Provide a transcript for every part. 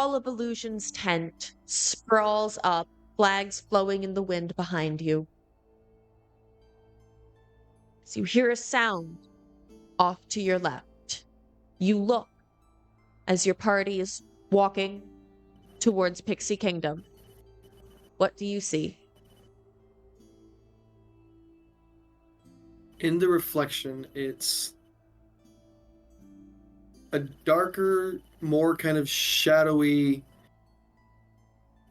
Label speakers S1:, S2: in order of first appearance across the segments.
S1: Hall of Illusions tent sprawls up, flags flowing in the wind behind you. So you hear a sound off to your left. You look as your party is walking towards Pixie Kingdom. What do you see?
S2: In the reflection, it's a darker, more kind of shadowy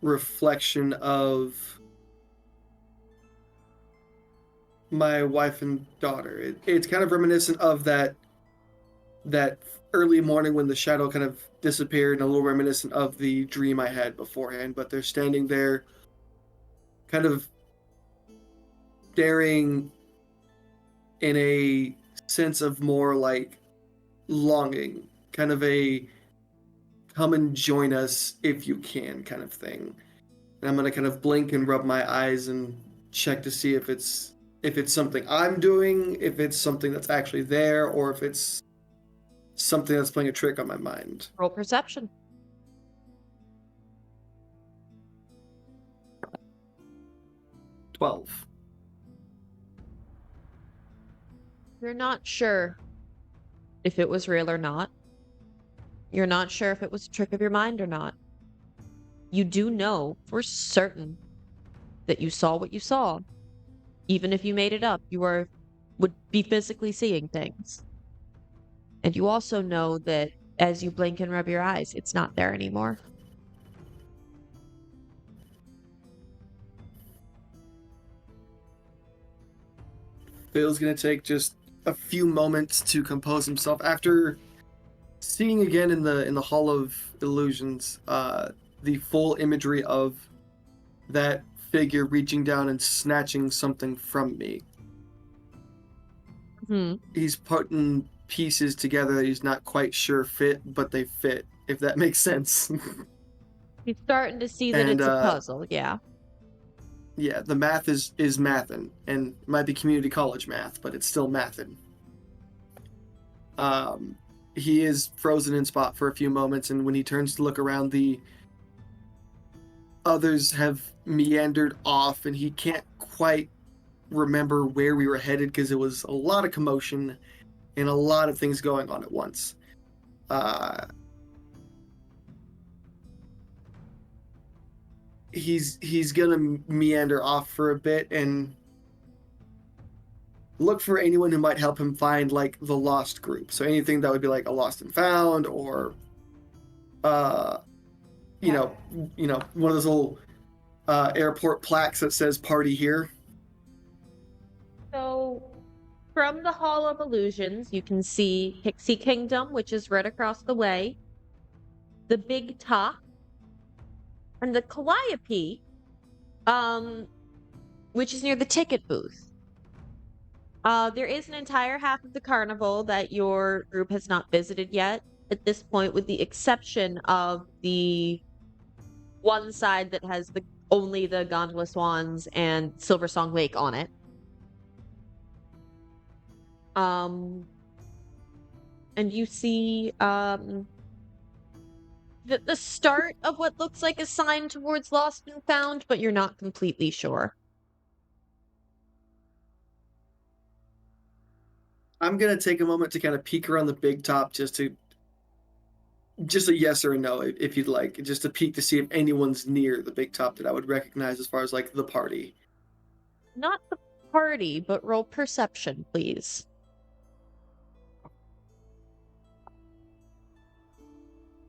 S2: reflection of my wife and daughter. It's kind of reminiscent of that early morning when the shadow kind of disappeared, and a little reminiscent of the dream I had beforehand. But they're standing there, kind of staring in a sense of more like longing, kind of a come and join us if you can kind of thing. And I'm gonna kind of blink and rub my eyes and check to see if it's something I'm doing, if it's something that's actually there, or if it's something that's playing a trick on my mind.
S1: Roll perception.
S2: $12.
S1: You're not sure if it was real or not. You're not sure if it was a trick of your mind or not. You do know for certain that you saw what you saw. Even if you made it up, you would be physically seeing things. And you also know that as you blink and rub your eyes, it's not there anymore.
S2: Phil's gonna take just a few moments to compose himself after seeing again in the Hall of Illusions the full imagery of that figure reaching down and snatching something from me. He's putting pieces together that he's not quite sure fit, but they fit, if that makes sense.
S1: He's starting to see that it's a puzzle, yeah.
S2: Yeah, the math is mathin', and it might be community college math, but it's still mathin'. He is frozen in spot for a few moments, and when he turns to look around, the others have meandered off, and he can't quite remember where we were headed because it was a lot of commotion and a lot of things going on at once. He's gonna meander off for a bit and look for anyone who might help him find like the lost group. So anything that would be like a lost and found, or you know, one of those little airport plaques that says "Party here."
S1: So, from the Hall of Illusions, you can see Pixie Kingdom, which is right across the way, the Big Top, and the Calliope, which is near the ticket booth. There is an entire half of the carnival that your group has not visited yet at this point, with the exception of the one side that has only the Gondola Swans and Silver Song Lake on it. And you see the start of what looks like a sign towards Lost and Found, but you're not completely sure.
S2: I'm gonna take a moment to kind of peek around the Big Top, just a yes or a no, if you'd like, just to peek to see if anyone's near the Big Top that I would recognize as far as like the party.
S1: Not the party, but roll perception, please.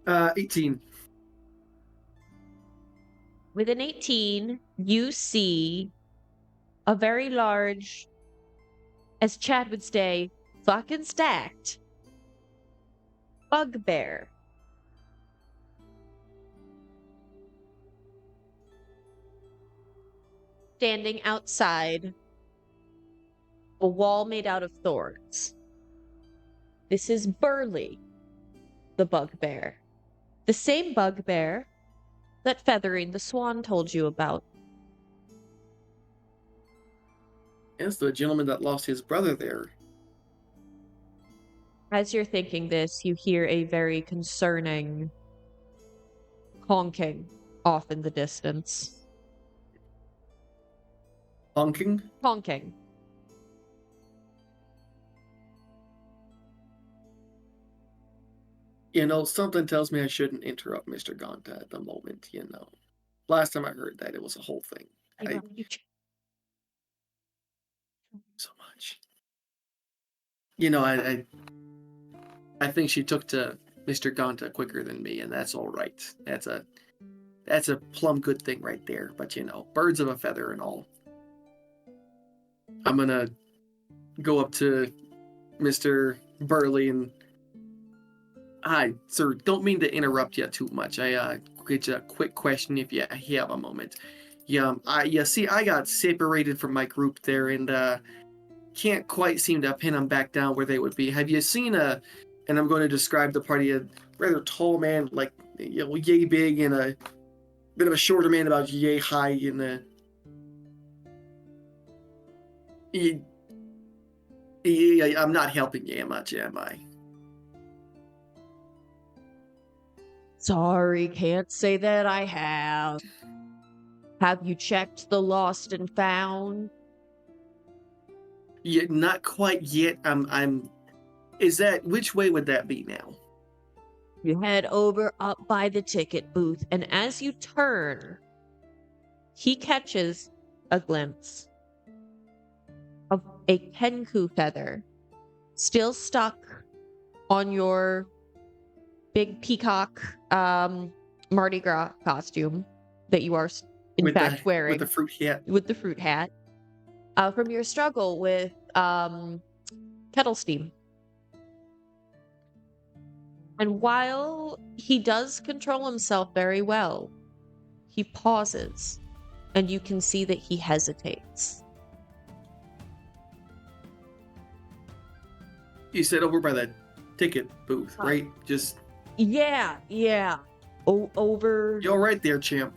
S2: 18.
S1: With an 18, you see a very large, as Chad would say, fucking stacked bugbear. Standing outside a wall made out of thorns. This is Burley, the bugbear. The same bugbear that Feathering the Swan told you about.
S2: Yes, the gentleman that lost his brother there.
S1: As you're thinking this, you hear a very concerning honking off in the distance.
S2: Honking?
S1: Honking.
S2: Something tells me I shouldn't interrupt Mr. Gonta at the moment, Last time I heard that, it was a whole thing. So much. I think she took to Mr. Gonta quicker than me, and that's all right. That's a plumb good thing right there. But birds of a feather and all. I'm gonna go up to Mr. Burley and, hi, sir. Don't mean to interrupt you too much. I get you a quick question if you have a moment. You see, I got separated from my group there, and can't quite seem to pin them back down where they would be. Have you seen and I'm going to describe the party, a rather tall man, like, yay big, and a bit of a shorter man, about yay high, and I'm not helping you much, am I?
S1: Sorry, can't say that I have. Have you checked the lost and found?
S2: Yeah, not quite yet. Which way would that be now?
S1: You head over up by the ticket booth, and as you turn, he catches a glimpse of a Kenku feather still stuck on your big peacock Mardi Gras costume that you are in fact wearing.
S2: With the fruit hat.
S1: With the fruit hat. From your struggle with Kettle Steam. And while he does control himself very well, he pauses, and you can see that he hesitates.
S2: You said over by the ticket booth, right? Just...
S1: Yeah. Over...
S2: You're right there, champ.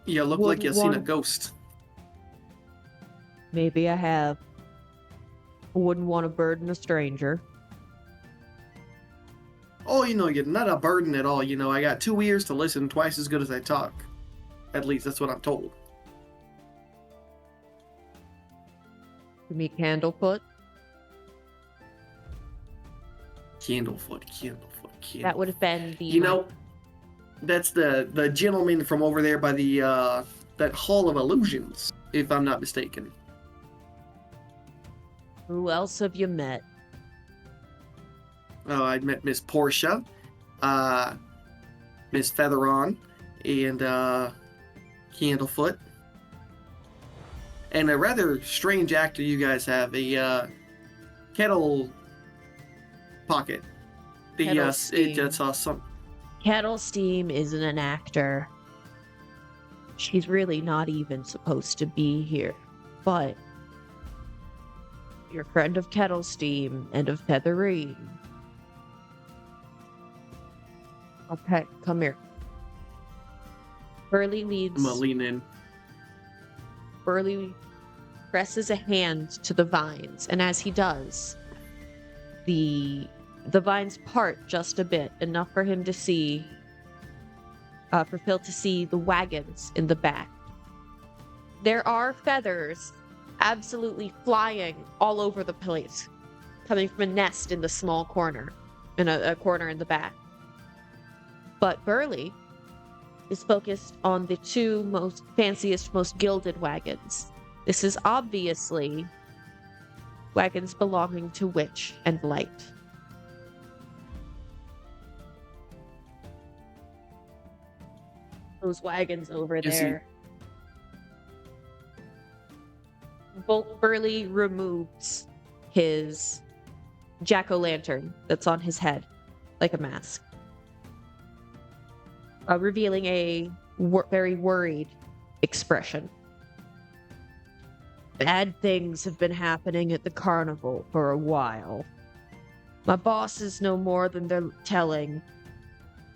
S2: You look like you've seen a ghost.
S1: Maybe I have. Wouldn't want to burden a stranger.
S2: Oh, you're not a burden at all. I got 2 ears to listen twice as good as I talk. At least that's what I'm told.
S1: You meet Candlefoot?
S2: Candlefoot.
S1: That would have been the...
S2: That's the gentleman from over there by the that Hall of Illusions, if I'm not mistaken.
S1: Who else have you met?
S2: Oh, I met Miss Portia, Miss Featheron, and Candlefoot. And a rather strange actor you guys have, a Kettle Pocket. It's awesome.
S1: Kettle Steam isn't an actor. She's really not even supposed to be here. But your friend of Kettle Steam and of Featherine. Okay, come here. Burley leads.
S2: I'm gonna lean in.
S1: Burley presses a hand to the vines, and as he does, the vines part just a bit, enough for him to see, for Phyll to see the wagons in the back. There are feathers absolutely flying all over the place, coming from a nest in the small corner, in a corner in the back. But Burley is focused on the 2 most fanciest, most gilded wagons. This is obviously wagons belonging to Witch and Light. Those wagons over there. Burley removes his jack-o'-lantern that's on his head, like a mask, revealing a very worried expression. Bad things have been happening at the carnival for a while. My bosses know more than they're telling,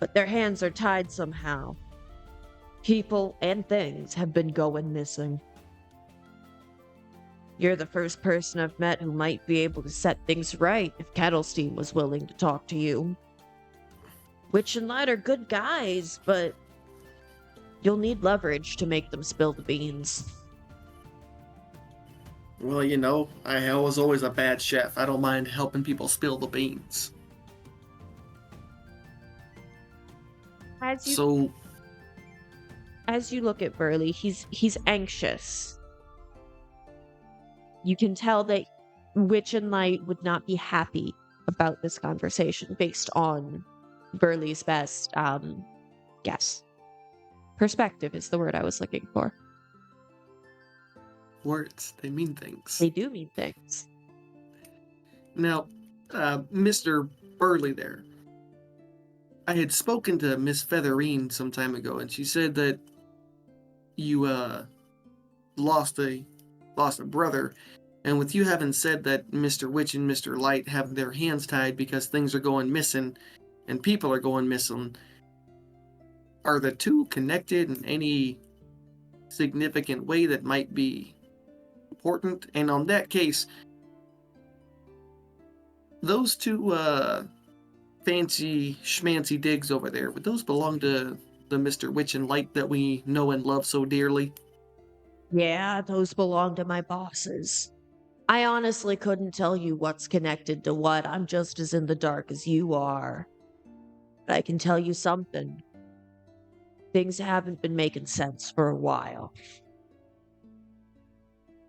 S1: but their hands are tied somehow. People and things have been going missing. You're the first person I've met who might be able to set things right if Kettlestein was willing to talk to you. Witch and Light are good guys, but you'll need leverage to make them spill the beans.
S2: Well, I was always a bad chef. I don't mind helping people spill the beans.
S1: As you
S2: So,
S1: look at Burley, he's anxious. You can tell that Witch and Light would not be happy about this conversation based on Burley's best guess. Perspective is the word I was looking for.
S2: words, they mean things.
S1: They do mean things.
S2: Now, Mr. Burley there, I had spoken to Miss Featherine some time ago, and she said that you lost a brother, and with you having said that Mr. Witch and Mr. Light have their hands tied because things are going missing and people are going missing, are the two connected in any significant way that might be important? And on that case, those two fancy schmancy digs over there, would those belong to the Mr. Witch and Light that we know and love so dearly?
S1: Yeah, those belong to my bosses. I honestly couldn't tell you what's connected to what. I'm just as in the dark as you are. But I can tell you something. Things haven't been making sense for a while.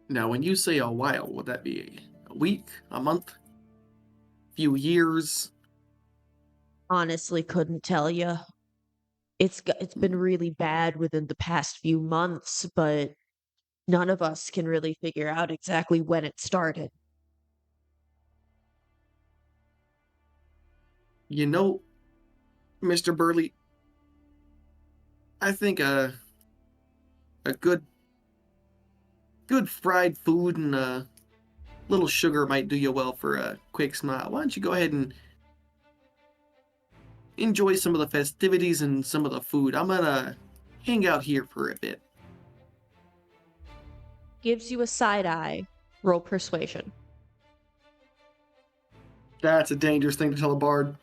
S2: Now, when you say a while, would that be a week, a month, few years?
S1: Honestly, couldn't tell you. It's been really bad within the past few months, but none of us can really figure out exactly when it started.
S2: You know, Mr. Burley, I think a good fried food and a little sugar might do you well for a quick smile. Why don't you go ahead and enjoy some of the festivities and some of the food? I'm gonna hang out here for a bit.
S1: Gives you a side eye. Roll persuasion.
S2: That's a dangerous thing to tell a bard.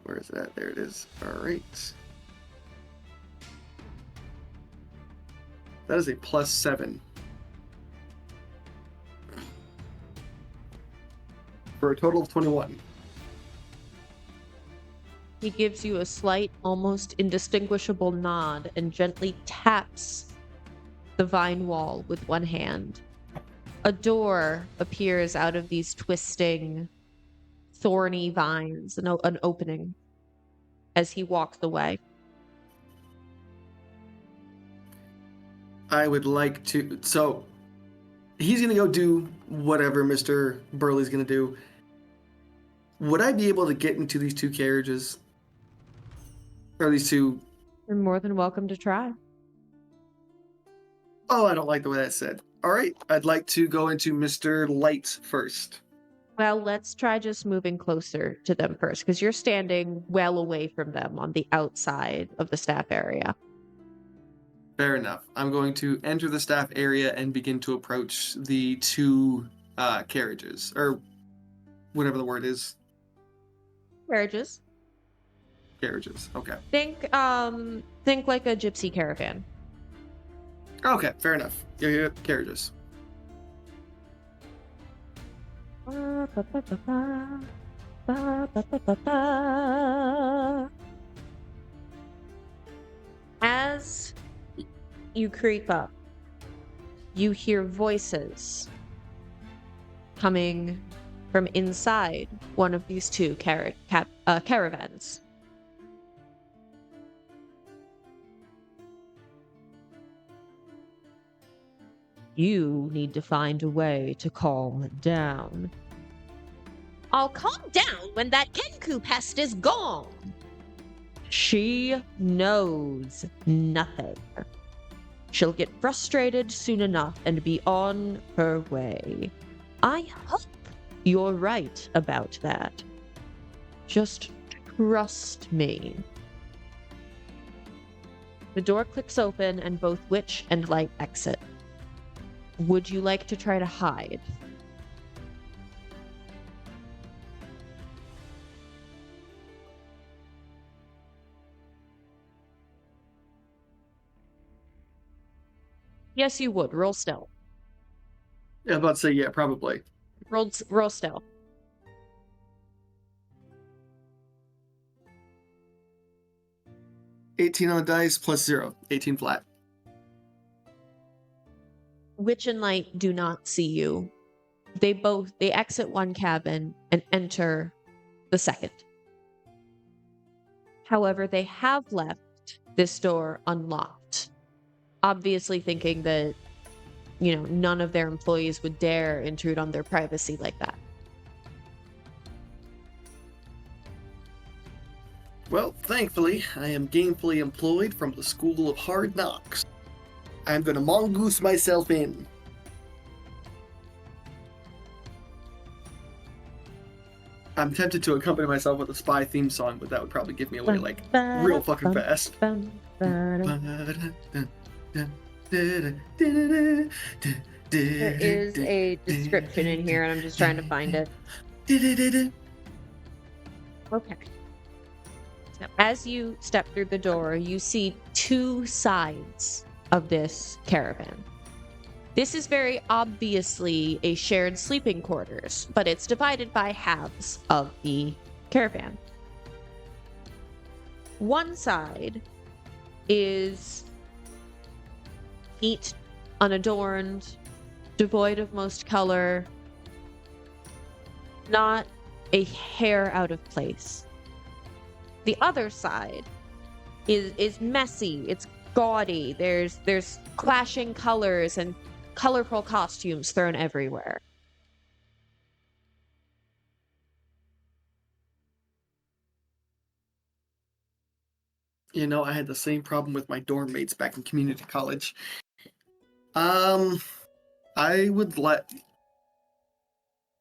S2: Where is that? There it is. Alright. That is a +7. For a total of 21.
S1: He gives you a slight, almost indistinguishable nod and gently taps the vine wall with one hand. A door appears out of these twisting, thorny vines, an opening, as he walks away.
S2: I would like to... So, he's going to go do whatever Mr. Burley's going to do. Would I be able to get into these two carriages? Or these two...
S1: You're more than welcome to try.
S2: Oh, I don't like the way that's said. Alright, I'd like to go into Mr. Light first.
S1: Well, let's try just moving closer to them first, because you're standing well away from them on the outside of the staff area.
S2: Fair enough. I'm going to enter the staff area and begin to approach the two carriages, or whatever the word is.
S1: Carriages.
S2: Carriages, okay.
S1: Think like a gypsy caravan.
S2: Okay, fair enough. Yeah, carriages.
S1: As you creep up, you hear voices coming from inside one of these two caravans. You need to find a way to calm down. I'll calm down when that Kenku pest is gone. She knows nothing. She'll get frustrated soon enough and be on her way. I hope you're right about that. Just trust me. The door clicks open and both Witch and Light exit. Would you like to try to hide? Yes, you would. Roll stealth.
S2: Yeah, I was about to say, yeah, probably.
S1: Roll stealth.
S2: $18 on the dice plus 0. 18 flat.
S1: Witch and Light do not see you. They exit one cabin and enter the second. However, they have left this door unlocked, obviously thinking that, none of their employees would dare intrude on their privacy like that.
S2: Well, thankfully, I am gainfully employed from the School of Hard Knocks. I'm gonna mongoose myself in. I'm tempted to accompany myself with a spy theme song, but that would probably give me away, like, real fucking fast.
S1: There is a description in here, and I'm just trying to find it. Okay. So as you step through the door, you see two sides of this caravan. This is very obviously a shared sleeping quarters, but it's divided by halves of the caravan. One side is neat, unadorned, devoid of most color, not a hair out of place. The other side is messy, it's gaudy, there's clashing colors and colorful costumes thrown everywhere.
S2: You know, I had the same problem with my dorm mates back in community college.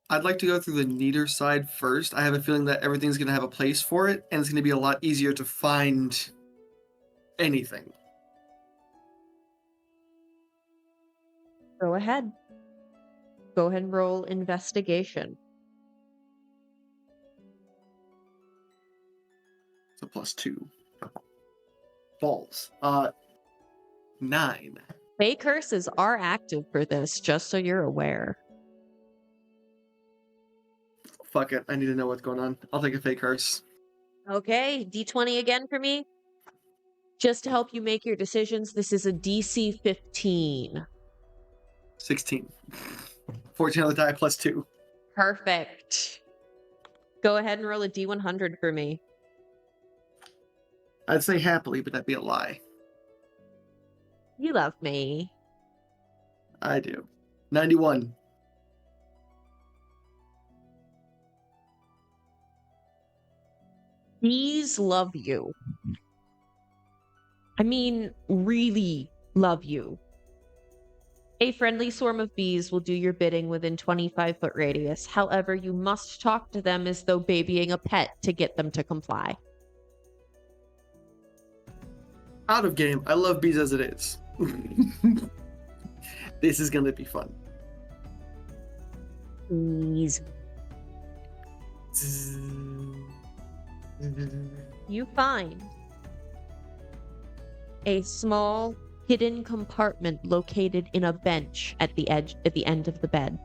S2: I'd like to go through the neater side first. I have a feeling that everything's going to have a place for it, and it's going to be a lot easier to find anything.
S1: Go ahead. Go ahead and roll investigation.
S2: It's a +2. Balls. 9.
S1: Fey curses are active for this, just so you're aware.
S2: Fuck it. I need to know what's going on. I'll take a fake curse.
S1: Okay, D20 again for me. Just to help you make your decisions, this is a DC 15.
S2: 16. 14 on the die +2.
S1: Perfect. Go ahead and roll a D100 for me.
S2: I'd say happily, but that'd be a lie.
S1: You love me.
S2: I do. 91.
S1: Bees love you. I mean, really love you. A friendly swarm of bees will do your bidding within 25-foot radius. However, you must talk to them as though babying a pet to get them to comply.
S2: Out of game. I love bees as it is. This is gonna be fun.
S1: Bees. You find a small hidden compartment located in a bench at the end of the bed.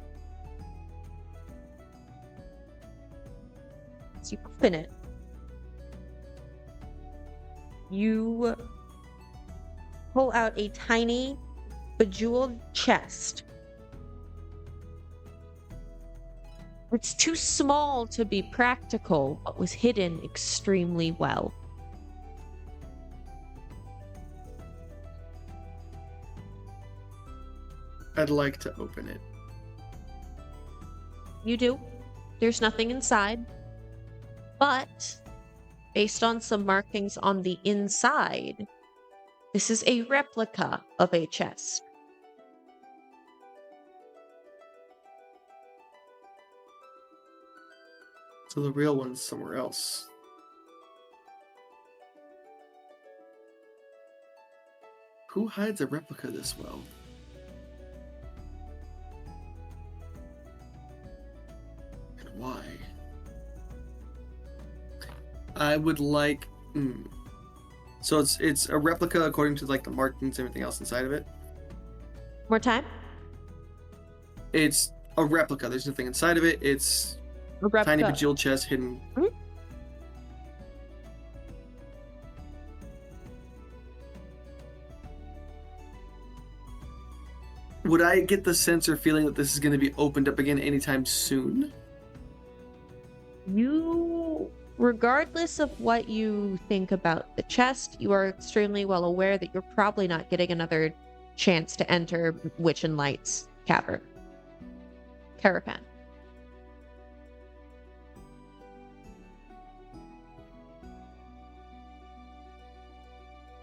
S1: So you open it. You pull out a tiny, bejeweled chest. It's too small to be practical, but was hidden extremely well.
S2: I'd like to open it.
S1: You do. There's nothing inside. But, based on some markings on the inside, this is a replica of a chest.
S2: So the real one's somewhere else. Who hides a replica this well? And why? I would like. So it's a replica according to like the markings and everything else inside of it.
S1: More time?
S2: It's a replica. There's nothing inside of it. It's
S1: A replica.
S2: tiny bejeweled chest hidden.
S1: Mhm.
S2: Would I get the sense or feeling that this is going to be opened up again anytime soon?
S1: You, regardless of what you think about the chest, you are extremely well aware that you're probably not getting another chance to enter Witchlight's caravan.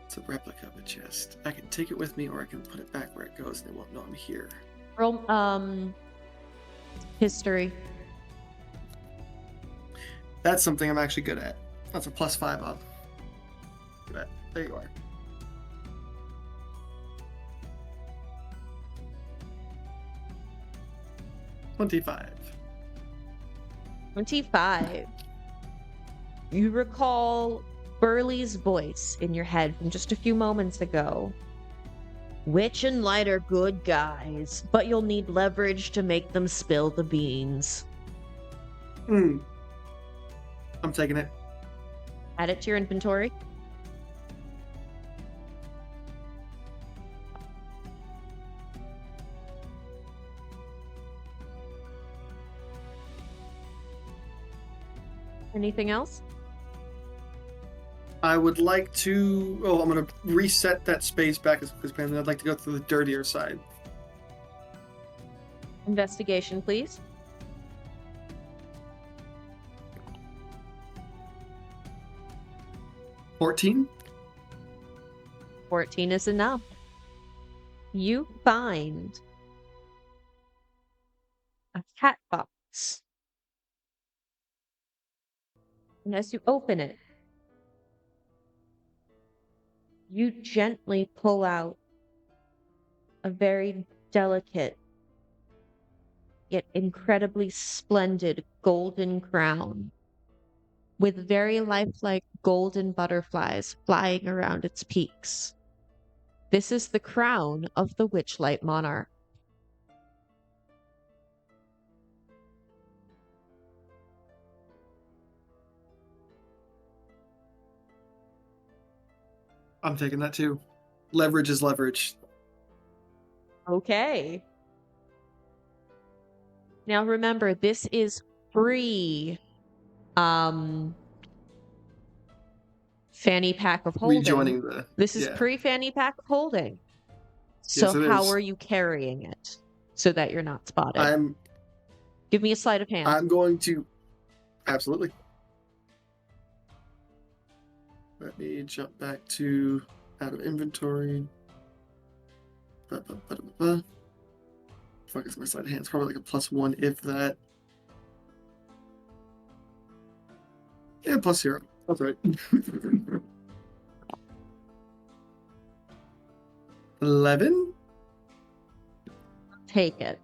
S2: It's a replica of a chest. I can take it with me or I can put it back where it goes and they won't know I'm here.
S1: Roll, history.
S2: That's something I'm actually good at. That's a +5 on. There you are. $25.
S1: 25. You recall Burley's voice in your head from just a few moments ago. Witch and Light are good guys, but you'll need leverage to make them spill the beans.
S2: I'm taking it.
S1: Add it to your inventory. Anything else?
S2: I would like to. Oh, I'm going to reset that space back as apparently I'd like to go through the dirtier side.
S1: Investigation, please.
S2: $14.
S1: 14 is enough. You find a cat box. And as you open it, you gently pull out a very delicate yet incredibly splendid golden crown with very lifelike golden butterflies flying around its peaks. This is the crown of the Witchlight monarch.
S2: I'm taking that too. Leverage is leverage.
S1: Okay. Now remember, this is free fanny pack of holding.
S2: Rejoining the.
S1: This is pre-fanny pack of holding. So
S2: Yes,
S1: how
S2: is.
S1: are you carrying it so that you're not spotted? Give me a sleight of hand.
S2: I'm going to. Absolutely. Let me jump back to out of inventory. Fuck is my sleight of hand? It's probably like a +1 if that. Yeah, +0. That's right. 11.
S1: Take it.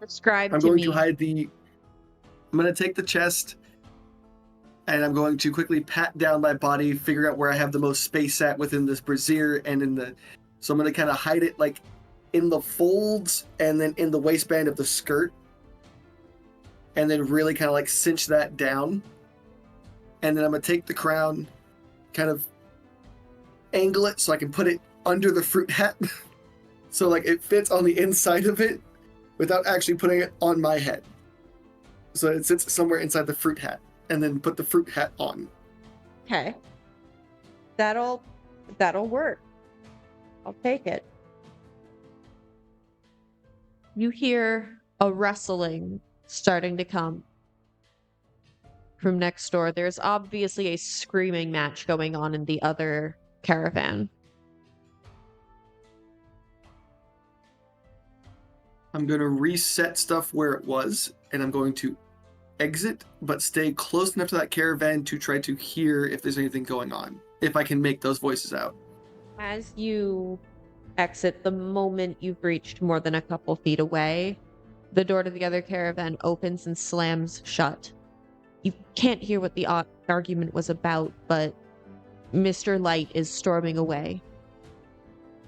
S1: Describe
S2: I'm
S1: to
S2: going
S1: me.
S2: to hide the. I'm going to take the chest, and I'm going to quickly pat down my body, figure out where I have the most space at within this brassiere and in the. So I'm going to kind of hide it like in the folds and then in the waistband of the skirt, and then really kind of like cinch that down. And then I'm going to take the crown, kind of angle it so I can put it under the fruit hat. So like it fits on the inside of it without actually putting it on my head. So it sits somewhere inside the fruit hat and then put the fruit hat on.
S1: Okay. That'll work. I'll take it. You hear a rustling starting to come from next door. There's obviously a screaming match going on in the other caravan.
S2: I'm going to reset stuff where it was, and I'm going to exit, but stay close enough to that caravan to try to hear if there's anything going on, if I can make those voices out.
S1: As you exit, the moment you've reached more than a couple feet away, the door to the other caravan opens and slams shut. You can't hear what the argument was about, but Mr. Light is storming away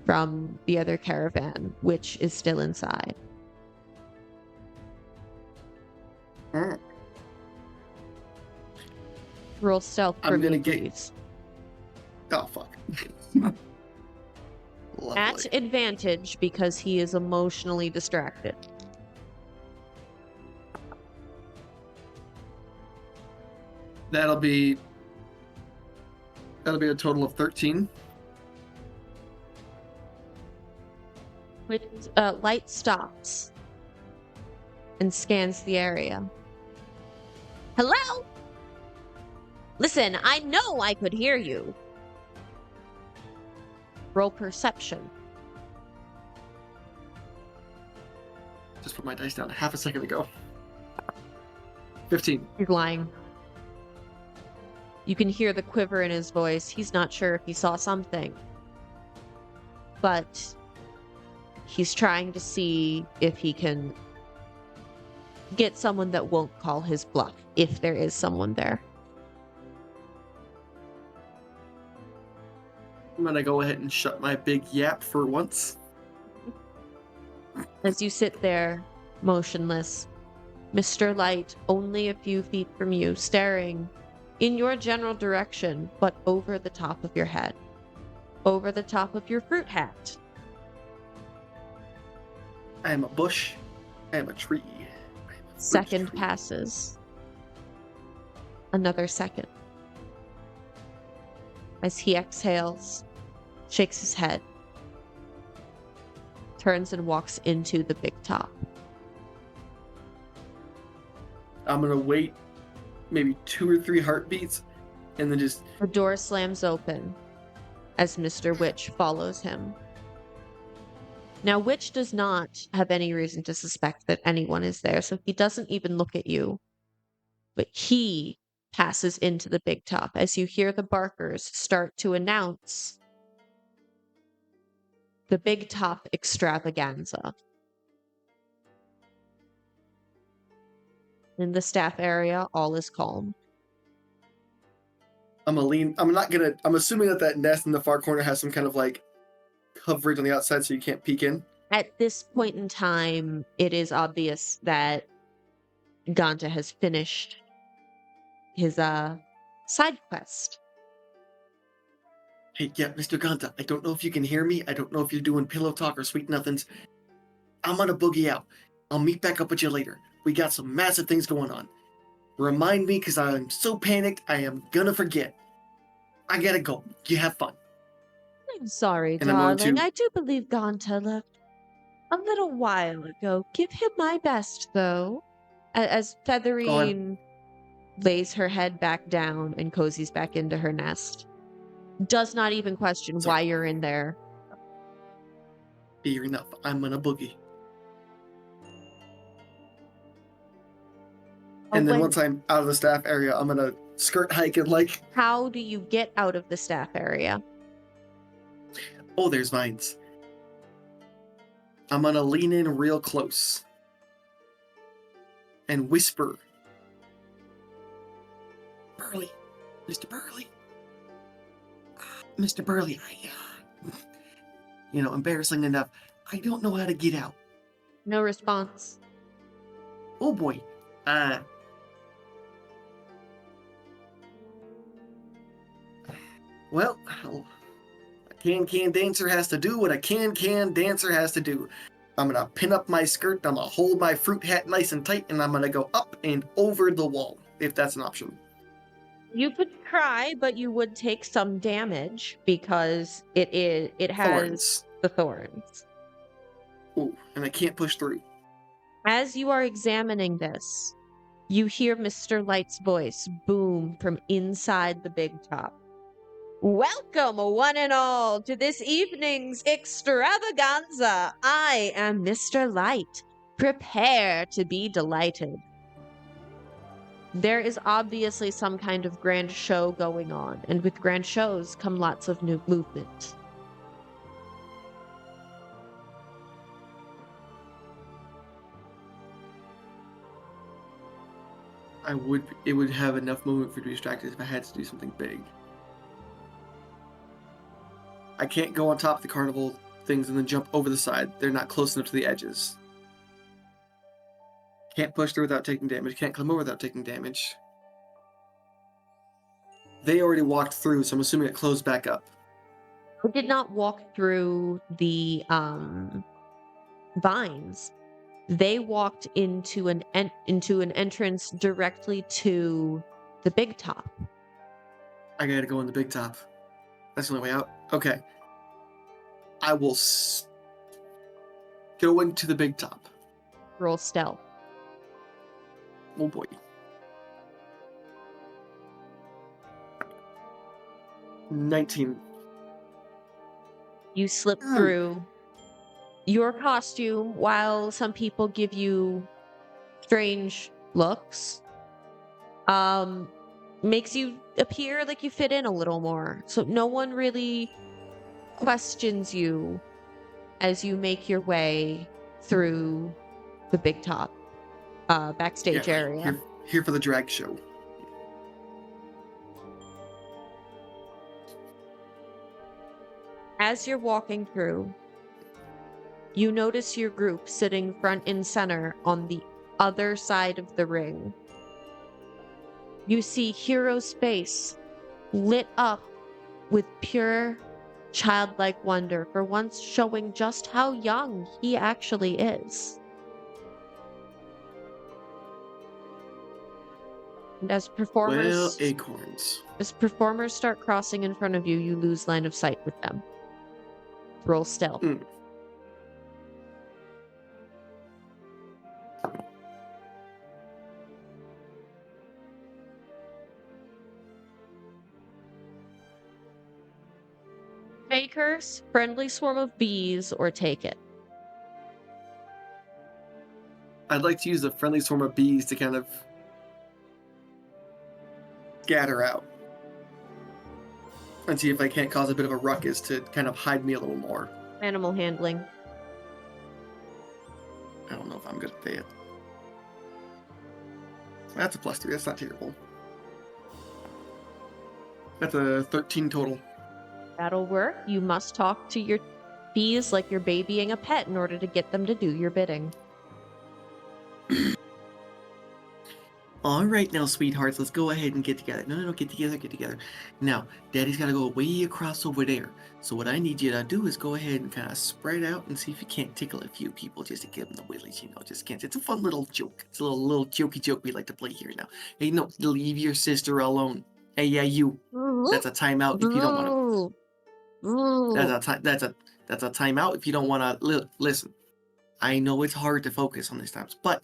S1: from the other caravan, which is still inside. Roll stealth for me, please.
S2: Oh, fuck.
S1: At advantage because he is emotionally distracted.
S2: That'll be a total of 13.
S1: Light stops and scans the area. Hello? Listen, I know I could hear you. Roll perception.
S2: Just put my dice down half a second ago. 15.
S1: He's lying. You can hear the quiver in his voice. He's not sure if he saw something. But he's trying to see if he can get someone that won't call his bluff, if there is someone there.
S2: I'm gonna go ahead and shut my big yap for once.
S1: As you sit there, motionless, Mr. Light, only a few feet from you, staring in your general direction, but over the top of your head, over the top of your fruit hat.
S2: I am a bush. I am a tree.
S1: Second passes. Another second. As he exhales, shakes his head, turns and walks into the big top.
S2: I'm gonna wait maybe 2 or 3 heartbeats and then just...
S1: The door slams open as Mr. Witch follows him. Now, Witch does not have any reason to suspect that anyone is there, so he doesn't even look at you. But he passes into the big top as you hear the barkers start to announce the big top extravaganza. In the staff area, all is calm.
S2: I'm assuming that nest in the far corner has some kind of like coverage on the outside so you can't peek in.
S1: At this point in time, it is obvious that Ganta has finished his side quest.
S2: Hey, yeah, Mr. Ganta, I don't know if you can hear me. I don't know if you're doing pillow talk or sweet nothings. I'm gonna boogie out. I'll meet back up with you later. We got some massive things going on. Remind me, because I'm so panicked, I am gonna forget. I gotta go. You have fun.
S1: I'm sorry, darling. I do believe Ganta left a little while ago. Give him my best, though. As Featherine lays her head back down and cozies back into her nest. Does not even question why you're in there.
S2: Fair enough. I'm gonna boogie. And then once I'm out of the staff area, I'm gonna skirt hike and like...
S1: How do you get out of the staff area?
S2: Oh, there's vines. I'm gonna lean in real close and whisper, Burley, Mr. Burley, Mr. Burley, embarrassing enough, I don't know how to get out.
S1: No response.
S2: Oh boy. Well, a can dancer has to do what a can dancer has to do. I'm gonna pin up my skirt, I'm gonna hold my fruit hat nice and tight, and I'm gonna go up and over the wall, if that's an option.
S1: You could try, but you would take some damage because it has thorns. The thorns.
S2: Ooh, and I can't push through.
S1: As you are examining this, you hear Mr. Light's voice boom from inside the big top. Welcome, one and all, to this evening's extravaganza. I am Mr. Light. Prepare to be delighted. there is obviously some kind of grand show going on, and with grand shows come lots of new movement.
S2: It would have enough movement for me to be distracted if I had to do something big. I can't go on top of the carnival things and then jump over the side. They're not close enough to the edges. Can't push through without taking damage. Can't climb over without taking damage. They already walked through, so I'm assuming it closed back up.
S1: We did not walk through the vines. They walked into an entrance directly to the big top.
S2: I gotta go in the big top. That's the only way out. Okay. I will go into the big top.
S1: Roll stealth.
S2: Oh boy. 19.
S1: You slip through. Your costume, while some people give you strange looks, makes you appear like you fit in a little more. So no one really questions you as you make your way through the big top backstage area.
S2: Here for the drag show.
S1: As you're walking through, you notice your group sitting front and center on the other side of the ring. You see Hero's face lit up with pure childlike wonder, for once showing just how young he actually is. And as performers start crossing in front of you, you lose line of sight with them. Roll stealth. Fakers, friendly swarm of bees, or take it.
S2: I'd like to use a friendly swarm of bees to kind of scatter out and see if I can't cause a bit of a ruckus to kind of hide me a little more.
S1: Animal handling.
S2: I don't know if I'm good at that. That's a +3. That's not terrible. That's a 13 total.
S1: That'll work. You must talk to your bees like you're babying a pet in order to get them to do your bidding.
S2: All right, now, sweethearts, let's go ahead and get together. No, get together. Now, Daddy's got to go way across over there. So what I need you to do is go ahead and kind of spread out and see if you can't tickle a few people just to give them the willies, just can't. It's a fun little joke. It's a little jokey joke we like to play here now. Hey, no, leave your sister alone. Hey, yeah, you. That's a timeout if you don't want to. That's a timeout if you don't want to listen. I know it's hard to focus on these times, but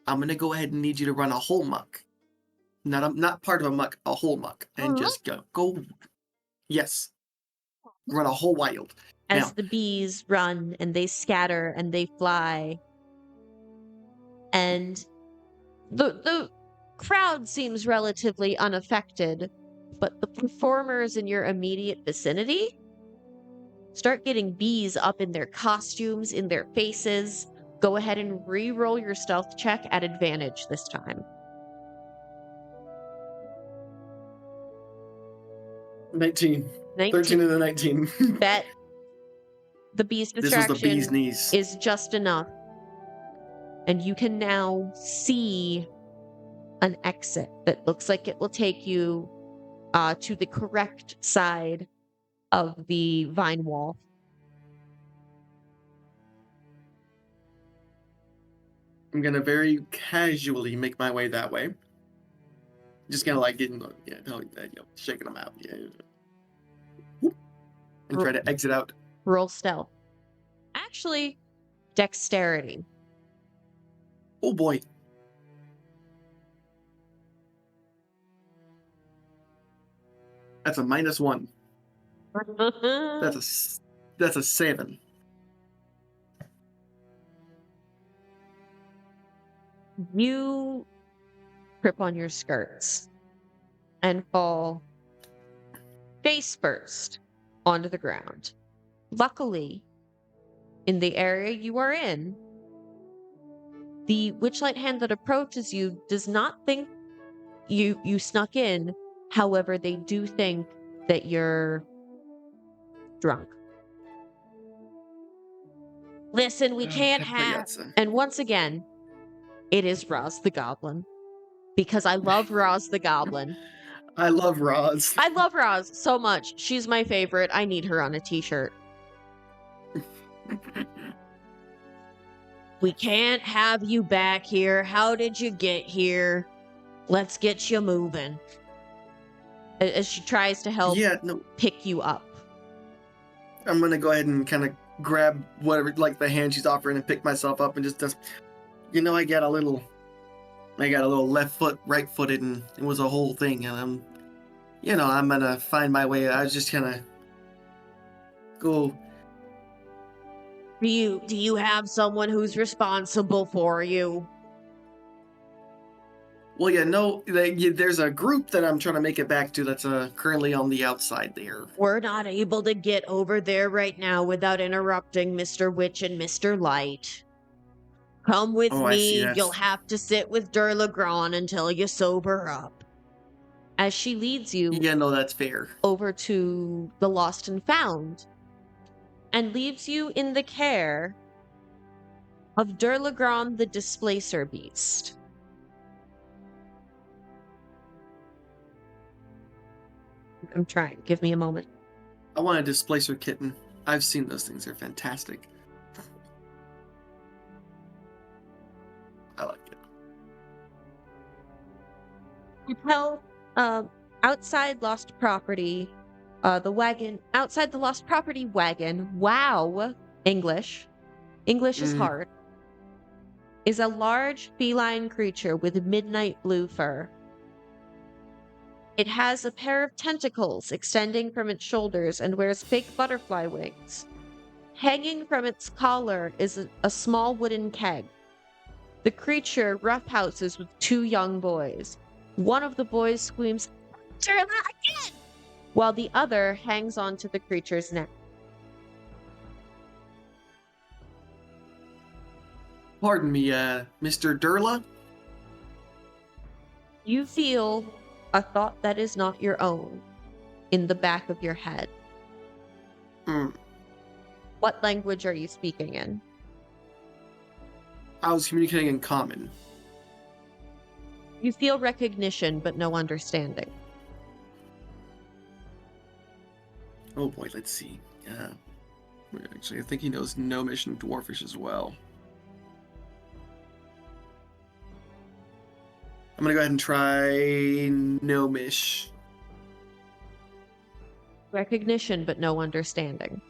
S2: I'm gonna go ahead and need you to run a whole muck. Not part of a muck, a whole muck. And just go. Yes. Run a whole wild.
S1: As the bees run and they scatter and they fly. And the crowd seems relatively unaffected, but the performers in your immediate vicinity start getting bees up in their costumes, in their faces. Go ahead and re-roll your stealth check at advantage this time.
S2: 19. 13 and a 19.
S1: Bet the bee's distraction
S2: this was the bee's knees.
S1: Is just enough. And you can now see an exit that looks like it will take you to the correct side of the vine wall.
S2: I'm gonna very casually make my way that way. Just kind of like getting, shaking them out, and try to exit out.
S1: Roll stealth. Actually, dexterity.
S2: Oh boy. That's a -1. That's a 7.
S1: You trip on your skirts and fall face first onto the ground. Luckily, in the area you are in, the Witchlight hand that approaches you does not think you snuck in. However, they do think that you're drunk. Listen, we can't have... And once again, it is Roz the Goblin. Because I love Roz the Goblin.
S2: I love Roz.
S1: I love Roz so much. She's my favorite. I need her on a t-shirt. We can't have you back here. How did you get here? Let's get you moving. As she tries to help pick you up.
S2: I'm gonna go ahead and kind of grab whatever, like the hand she's offering, and pick myself up and just, I got a little left foot, right footed, and it was a whole thing. And I'm gonna find my way. I was just gonna go.
S1: Do you have someone who's responsible for you?
S2: Well, there's a group that I'm trying to make it back to that's currently on the outside there.
S1: We're not able to get over there right now without interrupting Mr. Witch and Mr. Light. Come with me. You'll have to sit with Durlagron until you sober up. As she leads you...
S2: Yeah, no, that's fair.
S1: ...over to the Lost and Found, and leaves you in the care of Durlagron the Displacer Beast. I'm trying. Give me a moment.
S2: I want a Displacer kitten. I've seen those things. They're fantastic. I like it.
S1: You tell, outside Lost Property, outside the Lost Property wagon, wow, English is hard, is a large feline creature with midnight blue fur. It has a pair of tentacles extending from its shoulders and wears fake butterfly wings. Hanging from its collar is a small wooden keg. The creature roughhouses with two young boys. One of the boys screams, "Turla again!" while the other hangs onto the creature's neck.
S2: Pardon me, Mr. Durla?
S1: You feel a thought that is not your own in the back of your head. What language are you speaking in?
S2: I was communicating in common.
S1: You feel recognition, but no understanding.
S2: Oh boy, let's see. Actually, I think he knows Gnomish and Dwarfish as well. I'm gonna go ahead and try Gnomish.
S1: Recognition, but no understanding.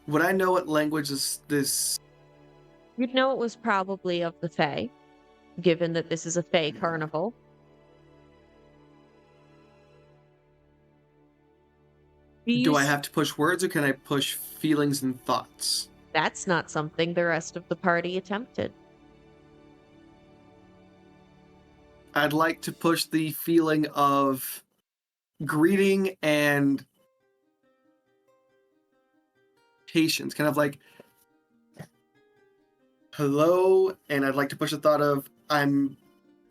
S2: Would I know what language is this?
S1: You'd know it was probably of the Fae, given that this is a Fae carnival.
S2: Do I have to push words, or can I push feelings and thoughts?
S1: That's not something the rest of the party attempted.
S2: I'd like to push the feeling of greeting and patience, kind of like hello, and I'd like to push the thought of I'm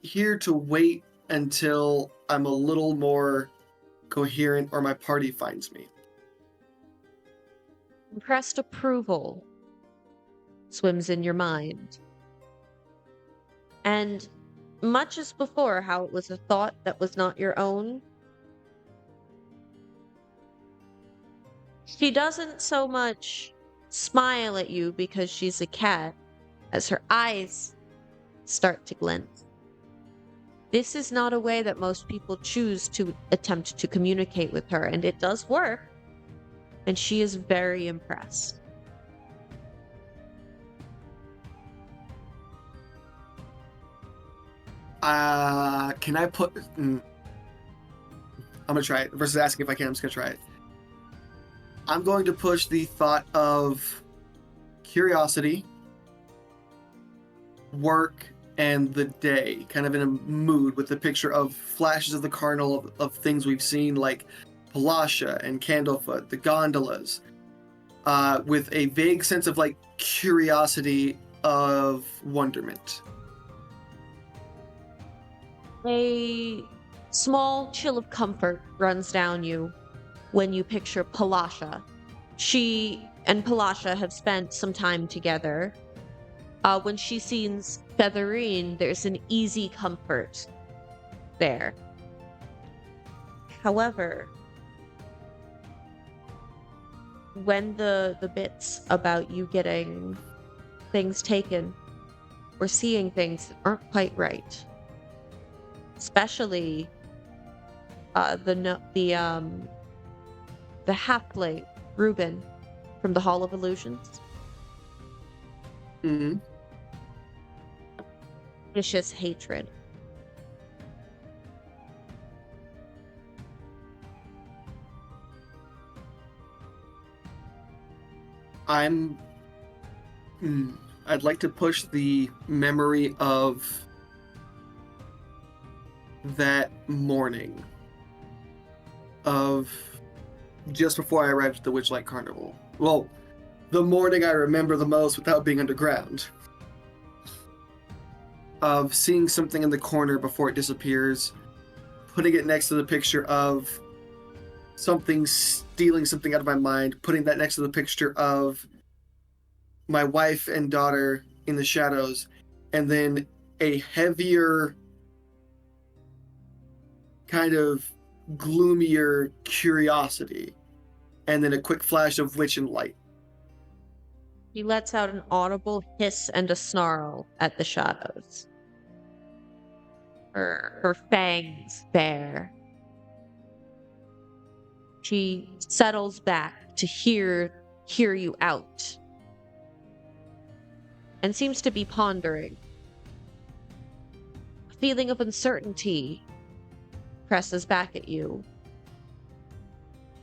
S2: here to wait until I'm a little more coherent or my party finds me.
S1: Impressed approval swims in your mind. And much as before, how it was a thought that was not your own, she doesn't so much smile at you because she's a cat, as her eyes start to glint. This is not a way that most people choose to attempt to communicate with her, and it does work, and she is very impressed.
S2: Can I put... I'm gonna try it. Versus asking if I can, I'm just gonna try it. I'm going to push the thought of curiosity work and the day, kind of in a mood with the picture of flashes of the carnival of things we've seen, like Palasha and Candlefoot, the gondolas, with a vague sense of like curiosity of wonderment.
S1: A small chill of comfort runs down you when you picture Palasha. She and Palasha have spent some time together. When she sees Featherine, there's an easy comfort there. However, when the bits about you getting things taken or seeing things that aren't quite right, especially the halfling Reuben from the Hall of Illusions,
S2: Mm-hmm.
S1: vicious hatred.
S2: I'd like to push the memory of that morning of just before I arrived at the Witchlight Carnival. Well, the morning I remember the most without being underground. Of seeing something in the corner before it disappears, putting it next to the picture of something stealing something out of my mind, putting that next to the picture of my wife and daughter in the shadows, and then a heavier, kind of gloomier curiosity, and then a quick flash of witch and light.
S1: He lets out an audible hiss and a snarl at the shadows. Her fangs bare. She settles back to hear you out, and seems to be pondering. A feeling of uncertainty presses back at you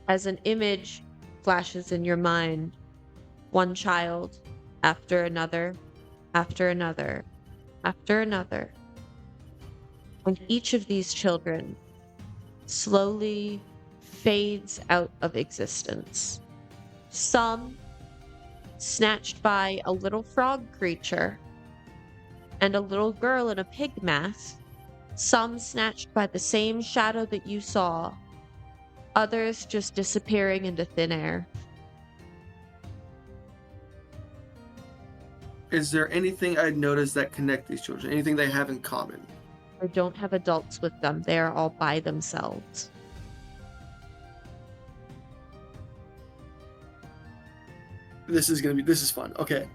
S1: as an image flashes in your mind. One child after another, after another, after another. And each of these children slowly fades out of existence. Some snatched by a little frog creature and a little girl in a pig mask. Some snatched by the same shadow that you saw. Others just disappearing into thin air.
S2: Is there anything I'd noticed that connect these children? Anything they have in common?
S1: Or don't have adults with them. They are all by themselves.
S2: This is fun. Okay.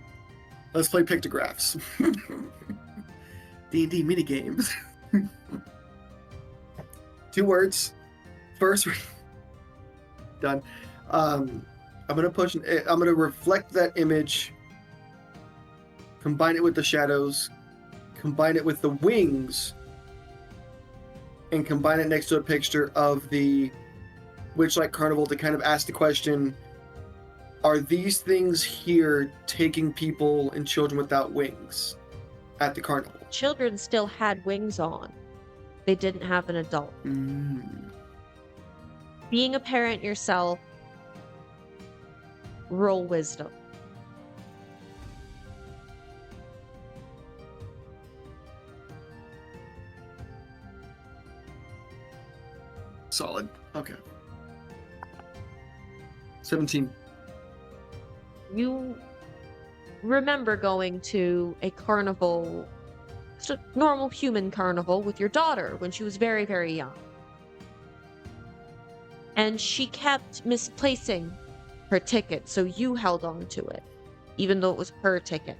S2: Let's play pictographs. D&D minigames. 2 words. First done. I'm gonna reflect that image, combine it with the shadows, combine it with the wings, and combine it next to a picture of the Witchlight Carnival to kind of ask the question, are these things here taking people and children without wings at the carnival?
S1: Children still had wings on. They didn't have an adult. Being a parent yourself, roll wisdom.
S2: Solid. Okay. 17.
S1: You remember going to a carnival, just a normal human carnival, with your daughter when she was very, very young. And she kept misplacing her ticket, so you held on to it, even though it was her ticket.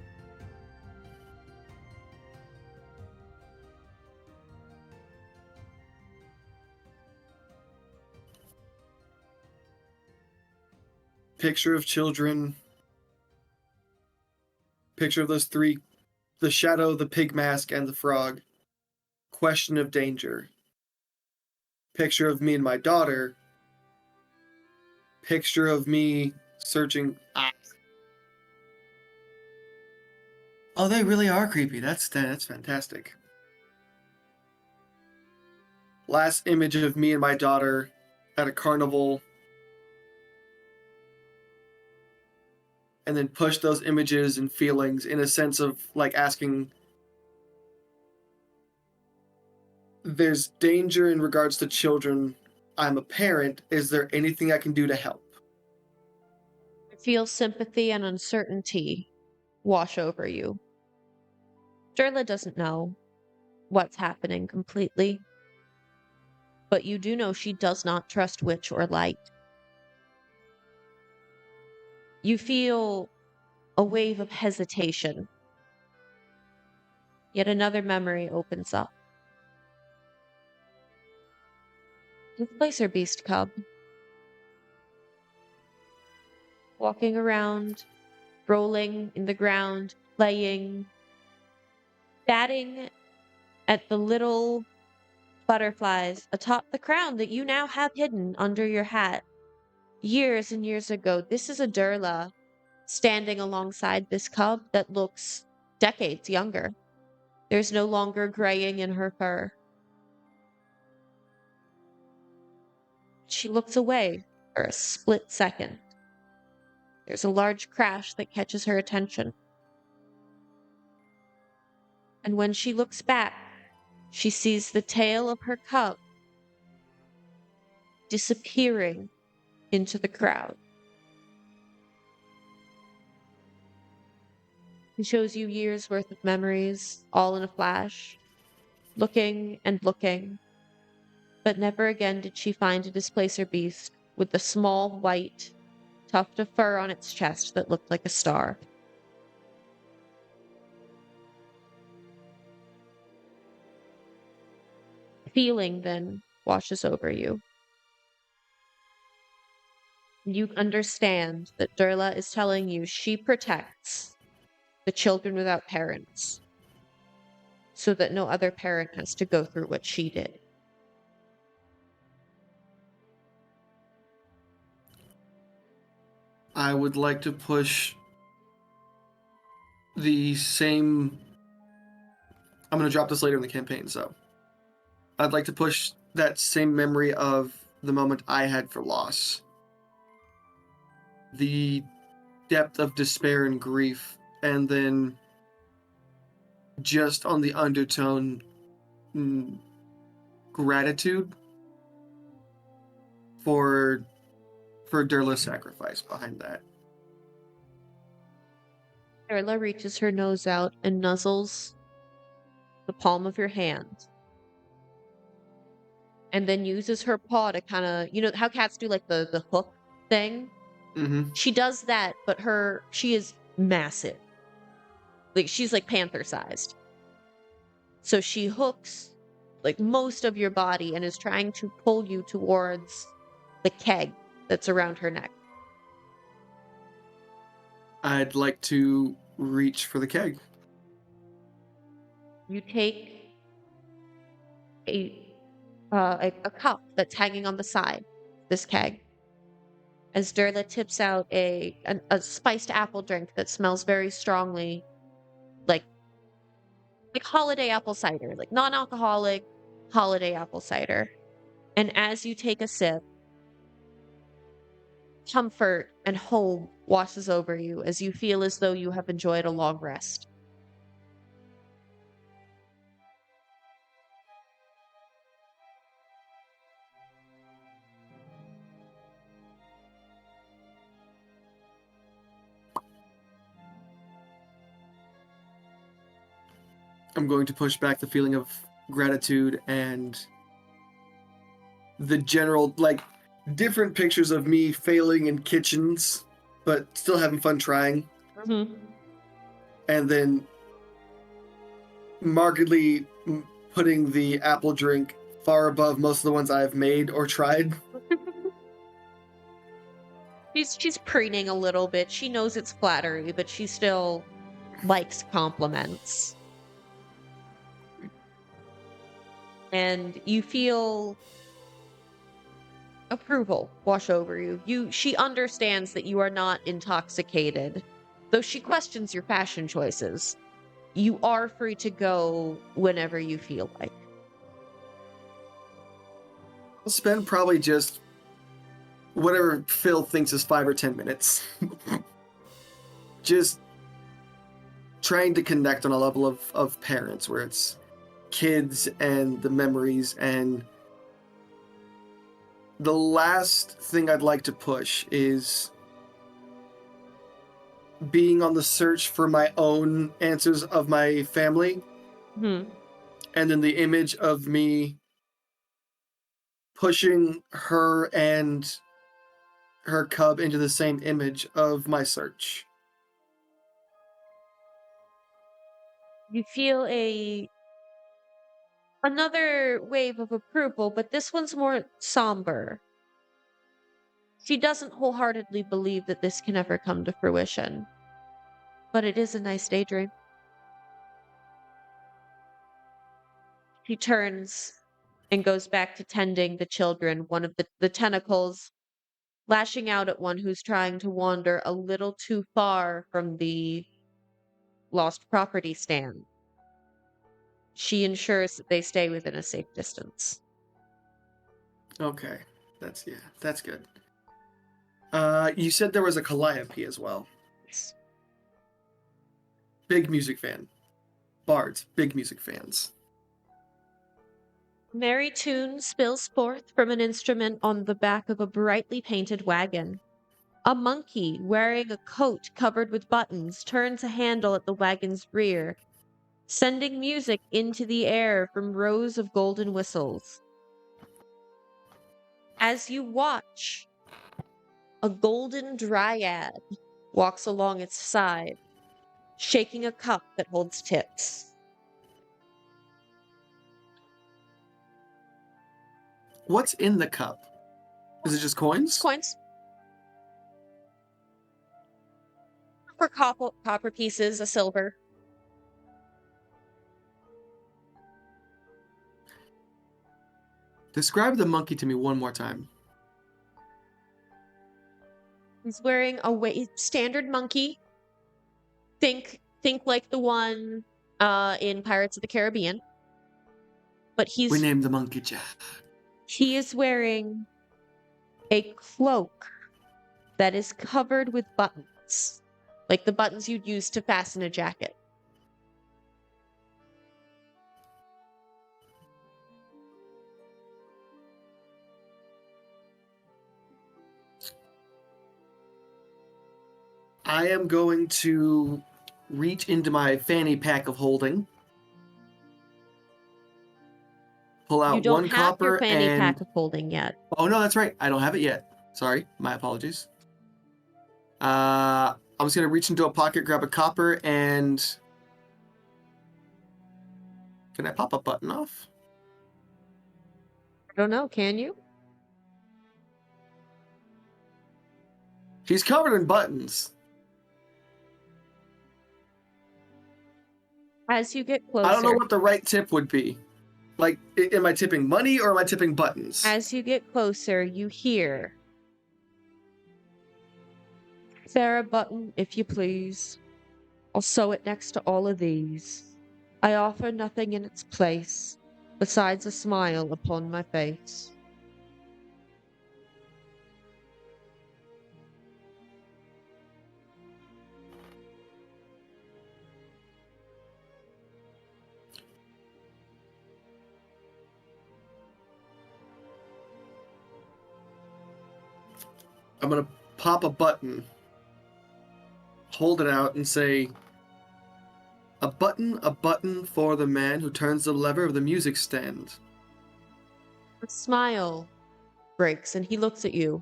S2: Picture of children. Picture of those 3, the shadow, the pig mask, and the frog. Question of danger. Picture of me and my daughter. Picture of me searching. Oh, they really are creepy. That's fantastic. Last image of me and my daughter at a carnival, and then push those images and feelings in a sense of like asking, there's danger in regards to children. I'm a parent. Is there anything I can do to help?
S1: Feel sympathy and uncertainty wash over you. Durla doesn't know what's happening completely, but you do know she does not trust witch or light. You feel a wave of hesitation. Yet another memory opens up. Displacer beast cub. Walking around, rolling in the ground, playing, batting at the little butterflies atop the crown that you now have hidden under your hat. Years and years ago, this is a Durla standing alongside this cub that looks decades younger. There's no longer graying in her fur. She looks away for a split second. There's a large crash that catches her attention. And when she looks back, she sees the tail of her cub disappearing into the crowd. It shows you years worth of memories, all in a flash, looking and looking. But never again did she find a displacer beast with the small white tuft of fur on its chest that looked like a star. Feeling then washes over you. You understand that Durla is telling you she protects the children without parents so that no other parent has to go through what she did.
S2: I would like to push the same. I'm going to drop this later in the campaign, so I'd like to push that same memory of the moment I had for loss. The depth of despair and grief, and then just on the undertone, gratitude for Durla's sacrifice behind that.
S1: Durla reaches her nose out and nuzzles the palm of your hand. And then uses her paw to kind of, you know how cats do like the hook thing?
S2: Mm-hmm.
S1: She does that, but she is massive. Like she's like panther sized. So she hooks like most of your body and is trying to pull you towards the keg that's around her neck.
S2: I'd like to reach for the keg.
S1: You take a cup that's hanging on the side, this keg, as Durla tips out a spiced apple drink that smells very strongly like holiday apple cider, like non-alcoholic holiday apple cider. And as you take a sip, comfort and home washes over you as you feel as though you have enjoyed a long rest.
S2: I'm going to push back the feeling of gratitude and the general, like, different pictures of me failing in kitchens, but still having fun trying.
S1: Mm-hmm.
S2: And then markedly putting the apple drink far above most of the ones I've made or tried.
S1: She's preening a little bit. She knows it's flattery, but she still likes compliments. And you feel approval wash over you. She understands that you are not intoxicated, though she questions your fashion choices. you are free to go whenever you feel like.
S2: I'll spend probably just whatever Phil thinks is 5 or 10 minutes. Just trying to connect on a level of parents where it's kids and the memories. And the last thing I'd like to push is being on the search for my own answers of my family.
S1: Hmm.
S2: And then the image of me pushing her and her cub into the same image of my search.
S1: You feel another wave of approval, but this one's more somber. She doesn't wholeheartedly believe that this can ever come to fruition, but it is a nice daydream. She turns and goes back to tending the children, one of the tentacles lashing out at one who's trying to wander a little too far from the lost property stand. She ensures that they stay within a safe distance.
S2: Okay. That's good. You said there was a calliope as well.
S1: Yes.
S2: Big music fan. Bards, big music fans.
S1: Merry tune spills forth from an instrument on the back of a brightly painted wagon. A monkey wearing a coat covered with buttons turns a handle at the wagon's rear, sending music into the air from rows of golden whistles. As you watch, a golden dryad walks along its side, shaking a cup that holds tips.
S2: What's in the cup? Is it just coins?
S1: Coins. For copper pieces, a silver.
S2: Describe the monkey to me one more time.
S1: He's wearing a standard monkey. Think like the one in Pirates of the Caribbean. But
S2: We named the monkey Jack.
S1: he is wearing a cloak that is covered with buttons, like the buttons you'd use to fasten a jacket.
S2: I am going to reach into my fanny pack of holding, pull out
S1: You don't
S2: one
S1: have your
S2: copper
S1: fanny
S2: and...
S1: pack of holding yet.
S2: Oh, no, that's right. I don't have it yet. Sorry. My apologies. I'm just going to reach into a pocket, grab a copper, and... Can I pop a button off?
S1: I don't know, can you?
S2: He's covered in buttons.
S1: As you get closer.
S2: I don't know what the right tip would be. Like, am I tipping money or am I tipping buttons?
S1: As you get closer, you hear, "There a button, if you please. I'll sew it next to all of these. I offer nothing in its place, besides a smile upon my face."
S2: I'm going to pop a button, hold it out, and say, a button for the man who turns the lever of the music stand.
S1: A smile breaks and he looks at you.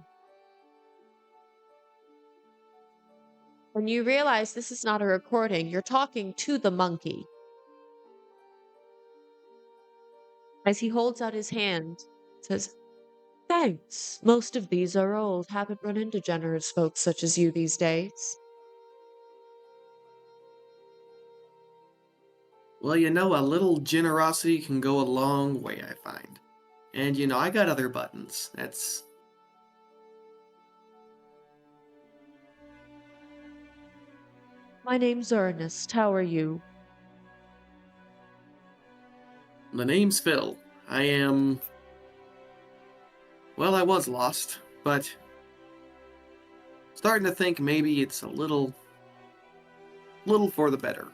S1: When you realize this is not a recording, you're talking to the monkey. As he holds out his hand, says, "Thanks. Most of these are old. Haven't run into generous folks such as you these days."
S2: Well, a little generosity can go a long way, I find. And, I got other buttons. That's...
S1: "My name's Ernest. How are you?"
S2: The name's Phyll. I am... Well, I was lost, but... starting to think maybe it's a little for the better.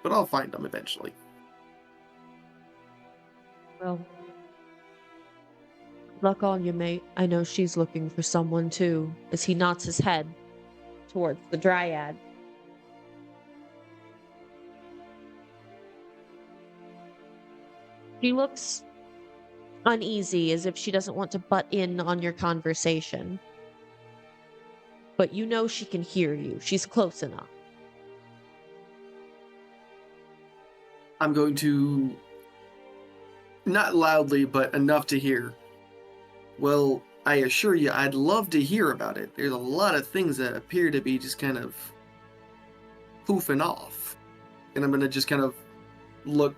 S2: But I'll find them eventually.
S1: Well, luck on you, mate. I know she's looking for someone too, as he nods his head towards the dryad. She looks uneasy, as if she doesn't want to butt in on your conversation. But you know she can hear you. She's close enough.
S2: I'm going to... not loudly, but enough to hear. Well, I assure you, I'd love to hear about it. There's a lot of things that appear to be just kind of poofing off. And I'm going to just kind of look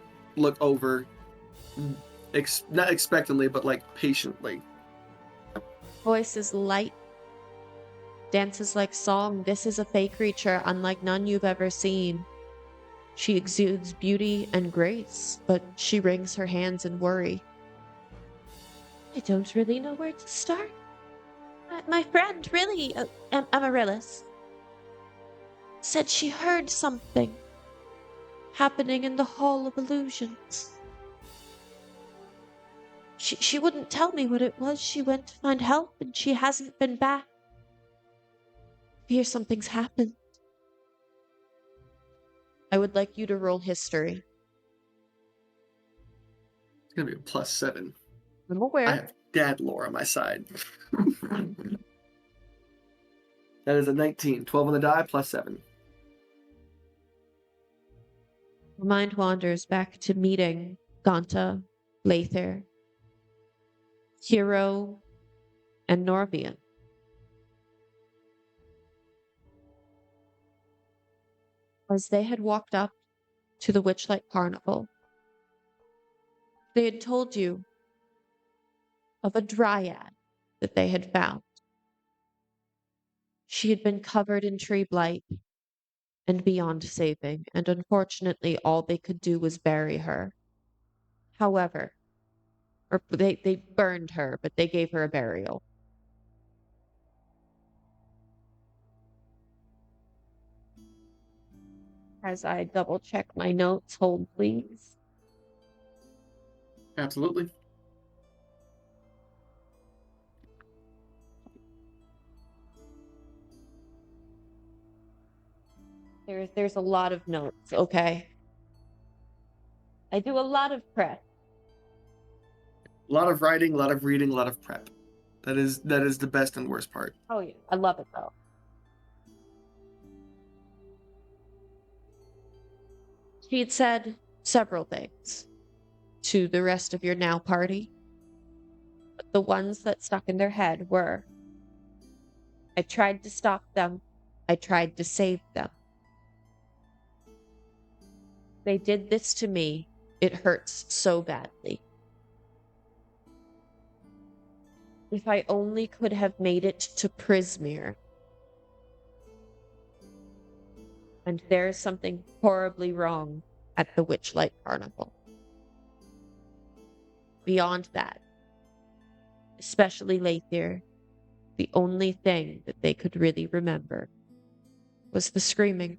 S2: over, not expectantly, but like patiently.
S1: Voice is light, dances like song. This is a fey creature unlike none you've ever seen. She exudes beauty and grace, but she wrings her hands in worry. I don't really know where to start. My friend, really, Amaryllis, said she heard something happening in the Hall of Illusions. She wouldn't tell me what it was. She went to find help, and she hasn't been back. I fear something's happened. I would like you to roll history.
S2: It's going to be a +7.
S1: I'm aware.
S2: I have dad lore on my side. That is a 19. 12 on the die, +7.
S1: Your mind wanders back to meeting Ganta, Lather, Hero, and Norvian. As they had walked up to the Witchlight Carnival, they had told you of a dryad that they had found. She had been covered in tree blight and beyond saving, and unfortunately all they could do was bury her. However, or they burned her, but they gave her a burial. As I double check my notes, hold please.
S2: Absolutely.
S1: There's a lot of notes, okay? I do a lot of prep.
S2: A lot of writing, a lot of reading, a lot of prep. That is the best and worst part.
S1: Oh yeah, I love it though. She had said several things to the rest of your now party, but the ones that stuck in their head were, I tried to stop them, I tried to save them. They did this to me, it hurts so badly. If I only could have made it to Prismere. And there is something horribly wrong at the Witchlight Carnival. Beyond that, especially Lather, the only thing that they could really remember was the screaming.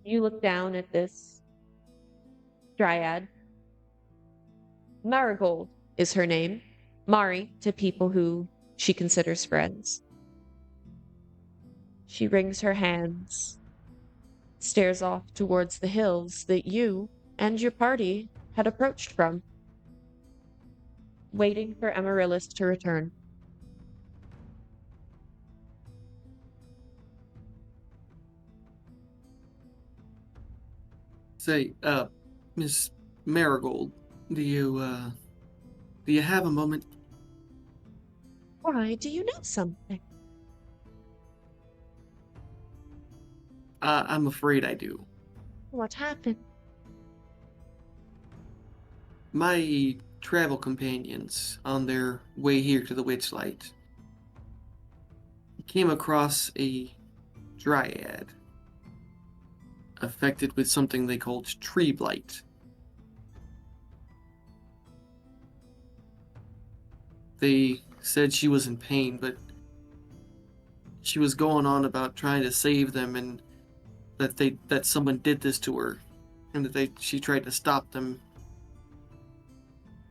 S1: You look down at this dryad. Marigold is her name. Mari to people who she considers friends. She wrings her hands, stares off towards the hills that you and your party had approached from, waiting for Amaryllis to return.
S2: Say, Miss Marigold, do you have a moment?
S1: Why do you know something?
S2: I'm afraid I do.
S1: What happened?
S2: My travel companions, on their way here to the Witchlight, came across a dryad affected with something they called tree blight. They said she was in pain, but she was going on about trying to save them and that someone did this to her and that she tried to stop them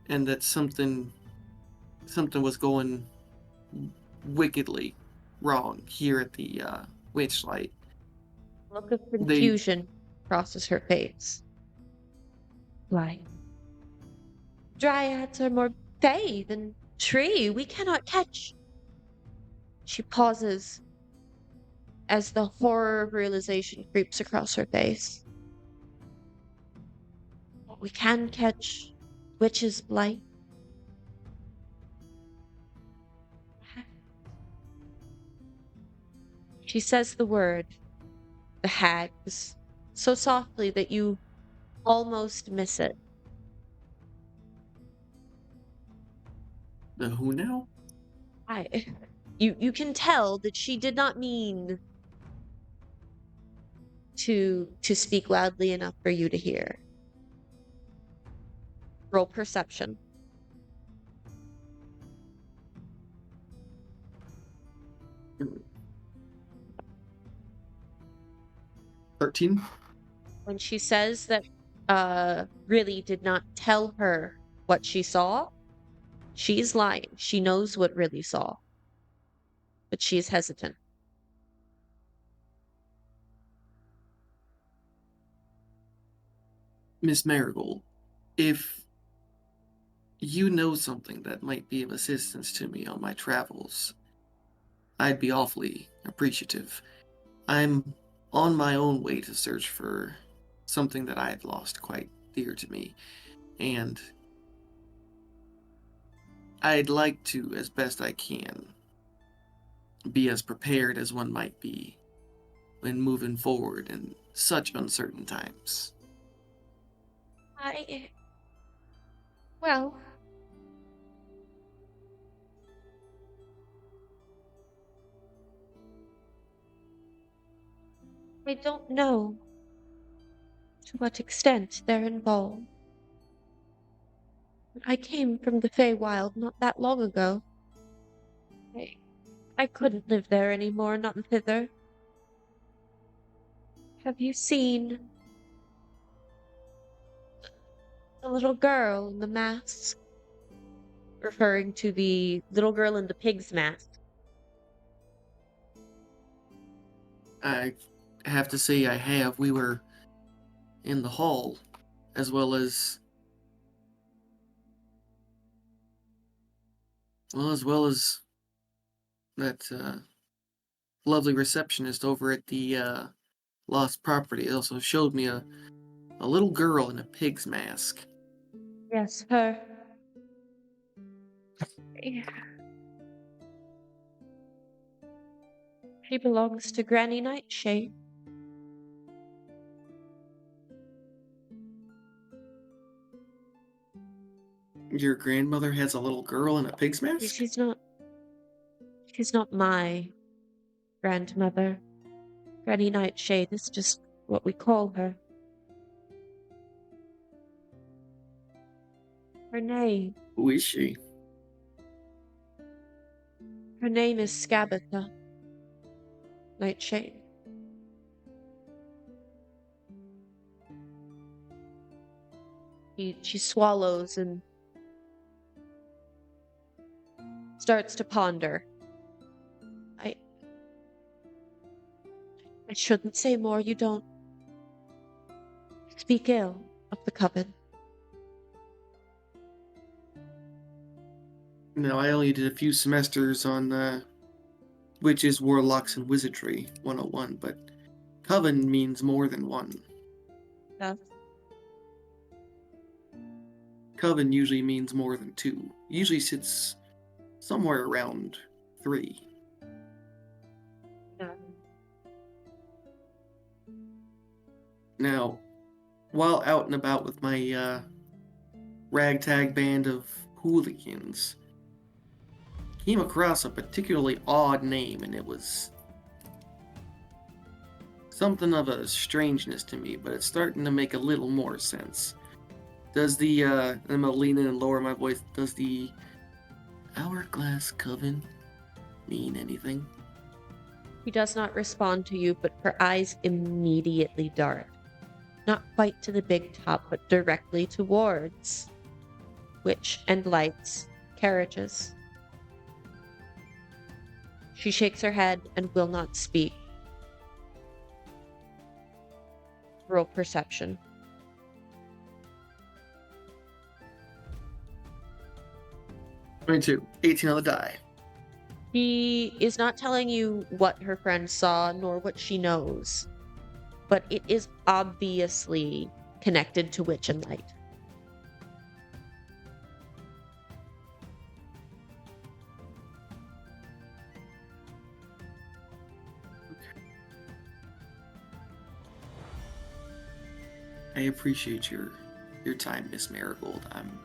S2: and that something was going wickedly wrong here at the Witchlight.
S1: Look of
S2: They
S1: confusion crosses her face. Why? Dryads are more fey than tree. We cannot catch. She pauses as the horror of realization creeps across her face. We can catch witch's blight. She says the word, the hags, so softly that you almost miss it.
S2: the who now?
S1: I you can tell that she did not mean to speak loudly enough for you to hear. Roll perception.
S2: 13.
S1: When she says that really did not tell her what she saw, she's lying. She knows what really saw. But she is hesitant.
S2: Miss Marigold, if you know something that might be of assistance to me on my travels, I'd be awfully appreciative. I'm on my own way to search for something that I've lost quite dear to me, and I'd like to, as best I can, be as prepared as one might be when moving forward in such uncertain times.
S1: Well, I don't know to what extent they're involved. I came from the Feywild not that long ago. I, I couldn't live there anymore, not thither. Have you seen the little girl in the mask? Referring to the little girl in the pig's mask.
S2: I have to say I have. We were in the hall, as well as that lovely receptionist over at the lost property. It also showed me a little girl in a pig's mask.
S1: Yes, her. She belongs to Granny Nightshade.
S2: Your grandmother has a little girl in a pig's mask?
S1: She's not my grandmother. Granny Nightshade is just what we call her. Her name.
S2: Who is she?
S1: Her name is Scabatha Nightshade. She swallows and starts to ponder. I shouldn't say more. You don't speak ill of the coven.
S2: No, I only did a few semesters on Witches, Warlocks, and Wizardry 101, but Coven means more than one.
S1: Yes.
S2: Coven usually means more than two. Usually sits somewhere around 3.
S1: Yeah.
S2: Now, while out and about with my ragtag band of hooligans, came across a particularly odd name, and it was something of a strangeness to me, but it's starting to make a little more sense. Does the, I'm gonna lean in and lower my voice, does the Hourglass Coven mean anything?
S1: She does not respond to you, but her eyes immediately dart. Not quite to the big top, but directly towards Witch and Light's carriages. She shakes her head and will not speak. Roll perception.
S2: 22. 18 on the die.
S1: She is not telling you what her friend saw nor what she knows, but it is obviously connected to Witch and Light.
S2: I appreciate your time, Miss Marigold. I'm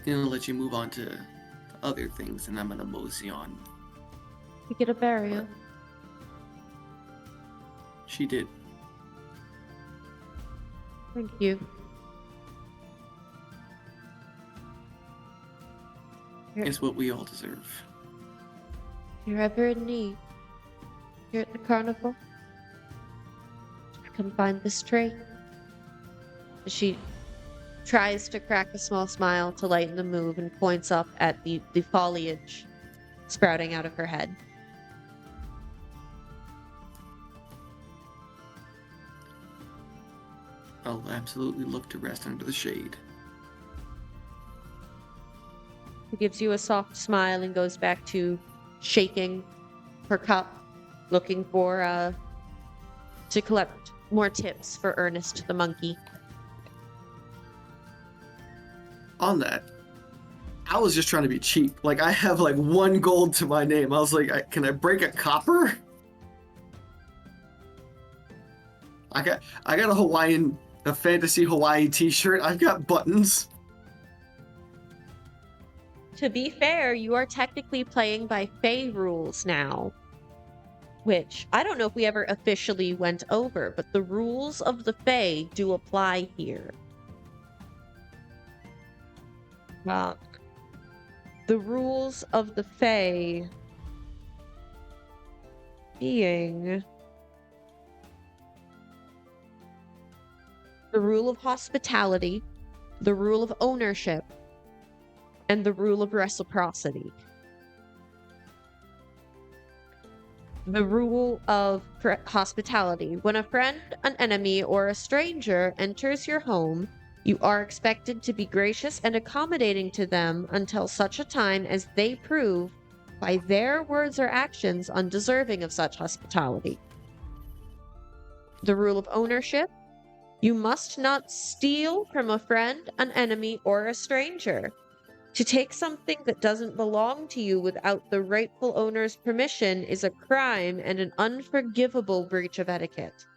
S2: gonna let you move on to other things, and I'm gonna mosey on.
S1: You get a burial.
S2: She did.
S1: Thank you.
S2: It's what we all deserve.
S1: If you're ever in need, here at the carnival, come find this tree. She tries to crack a small smile to lighten the mood and points up at the foliage sprouting out of her head.
S2: I'll absolutely look to rest under the shade.
S1: She gives you a soft smile and goes back to shaking her cup, looking for to collect more tips for Ernest the monkey.
S2: On that, I was just trying to be cheap. Like, I have like 1 gold to my name. I was like, can I break a copper? I got a fantasy Hawaii t-shirt. I've got buttons.
S1: To be fair, you are technically playing by Fae rules now, which I don't know if we ever officially went over, but the rules of the Fae do apply here. The rules of the Fae being the rule of hospitality, the rule of ownership, and the rule of reciprocity. The rule of hospitality. When a friend, an enemy, or a stranger enters your home, you are expected to be gracious and accommodating to them until such a time as they prove, by their words or actions, undeserving of such hospitality. The rule of ownership. You must not steal from a friend, an enemy, or a stranger. To take something that doesn't belong to you without the rightful owner's permission is a crime and an unforgivable breach of etiquette.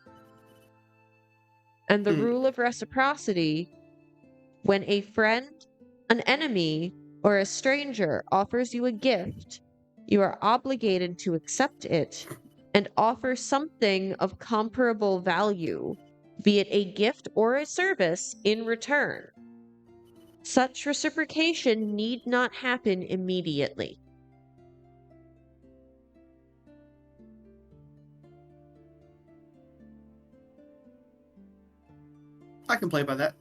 S1: And the rule of reciprocity, when a friend, an enemy, or a stranger offers you a gift, you are obligated to accept it and offer something of comparable value, be it a gift or a service, in return. Such reciprocation need not happen immediately.
S2: I can play by that.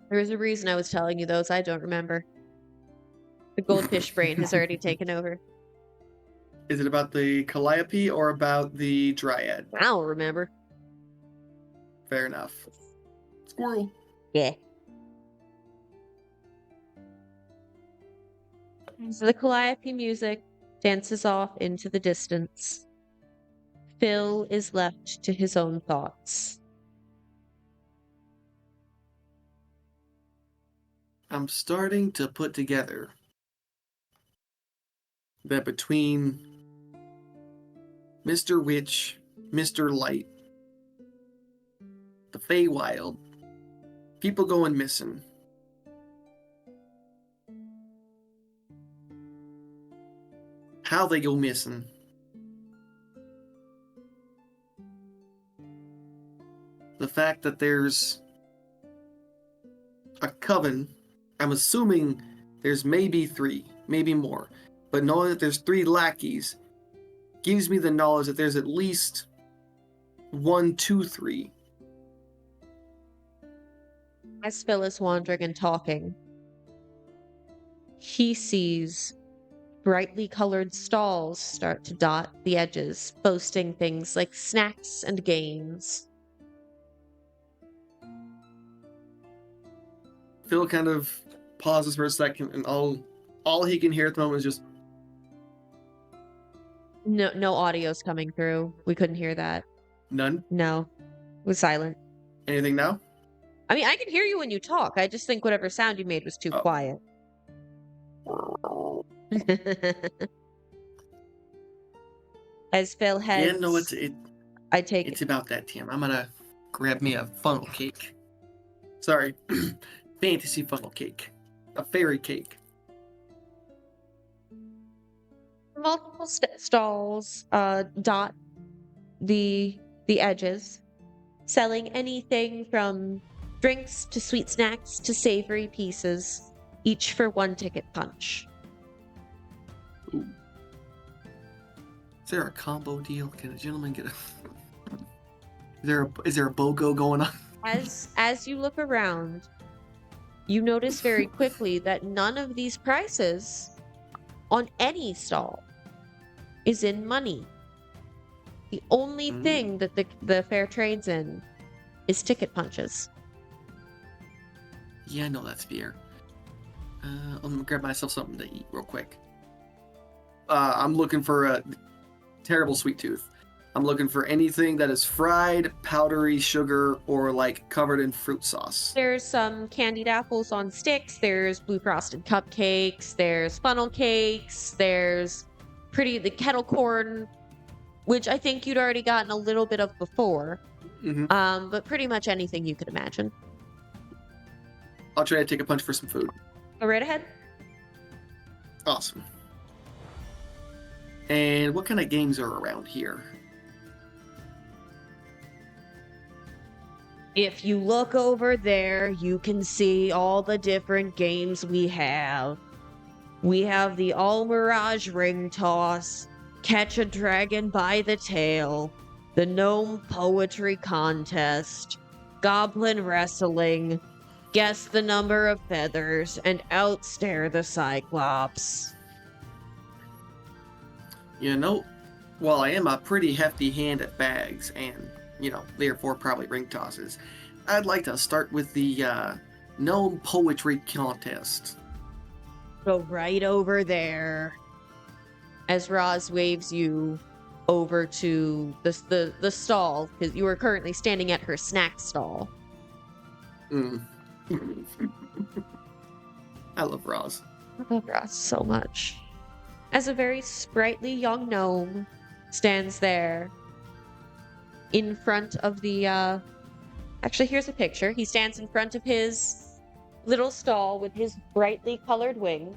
S1: There was a reason I was telling you those. I don't remember. The goldfish brain has already taken over.
S2: Is it about the Calliope or about the Dryad?
S1: I don't remember.
S2: Fair enough. Squirrel.
S1: Yeah. So the Calliope music dances off into the distance. Phyll is left to his own thoughts.
S2: I'm starting to put together that between Mr. Witch, Mr. Light, the Feywild, people going missing, how they go missing. The fact that there's a coven, I'm assuming there's maybe 3, maybe more, but knowing that there's 3 lackeys gives me the knowledge that there's at least 1, 2, 3.
S1: As Phyll is wandering and talking, he sees brightly colored stalls start to dot the edges, boasting things like snacks and games.
S2: Phyll kind of pauses for a second, and all he can hear at the moment is just
S1: No audio's coming through. We couldn't hear that.
S2: none.
S1: No. It was silent.
S2: Anything now?
S1: I mean, I can hear you when you talk. I just think whatever sound you made was too quiet. As Phyll heads,
S2: Yeah, no,
S1: I take
S2: it's about that time. I'm gonna grab me a funnel cake. Sorry, fantasy funnel cake, a fairy cake.
S1: multiple stalls dot the edges, selling anything from drinks to sweet snacks to savory pieces, each for 1 ticket punch.
S2: Ooh. Is there a combo deal? Can a gentleman get a? Is there a BOGO going on?
S1: As you look around, you notice very quickly that none of these prices on any stall is in money. The only thing that the fair trades in is ticket punches.
S2: Yeah, no, that's fair. I'm gonna grab myself something to eat real quick. I'm looking for a terrible sweet tooth. I'm looking for anything that is fried, powdery sugar, or like covered in fruit sauce.
S1: There's some candied apples on sticks, there's blue frosted cupcakes, there's funnel cakes, there's the kettle corn, which I think you'd already gotten a little bit of before.
S2: Mm-hmm.
S1: But pretty much anything you could imagine.
S2: I'll try to take a punch for some food.
S1: Go right ahead.
S2: Awesome. And what kind of games are around here?
S1: If you look over there, you can see all the different games we have. We have the All Mirage Ring Toss, Catch a Dragon by the Tail, the Gnome Poetry Contest, Goblin Wrestling, Guess the Number of Feathers, and Outstare the Cyclops.
S2: You know, while I am a pretty hefty hand at bags and, therefore probably ring tosses, I'd like to start with the Gnome Poetry Contest.
S1: Go right over there. As Roz waves you over to the stall, because you are currently standing at her snack stall.
S2: I love Roz.
S1: I love Roz so much. As a very sprightly young gnome stands there in front of the, actually, here's a picture. He stands in front of his little stall with his brightly colored wings.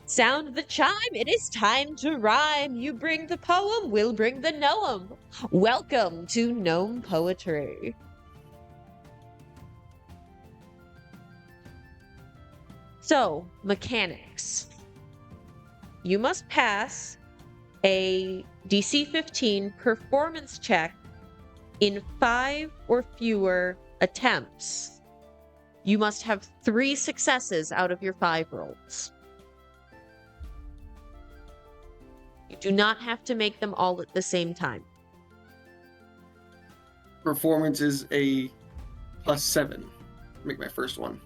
S1: Sound the chime, it is time to rhyme. You bring the poem, we'll bring the gnome. Welcome to Gnome Poetry. So, mechanics. You must pass a DC 15 performance check in 5 or fewer attempts. You must have 3 successes out of your 5 rolls. You do not have to make them all at the same time.
S2: Performance is a +7. Make my first one.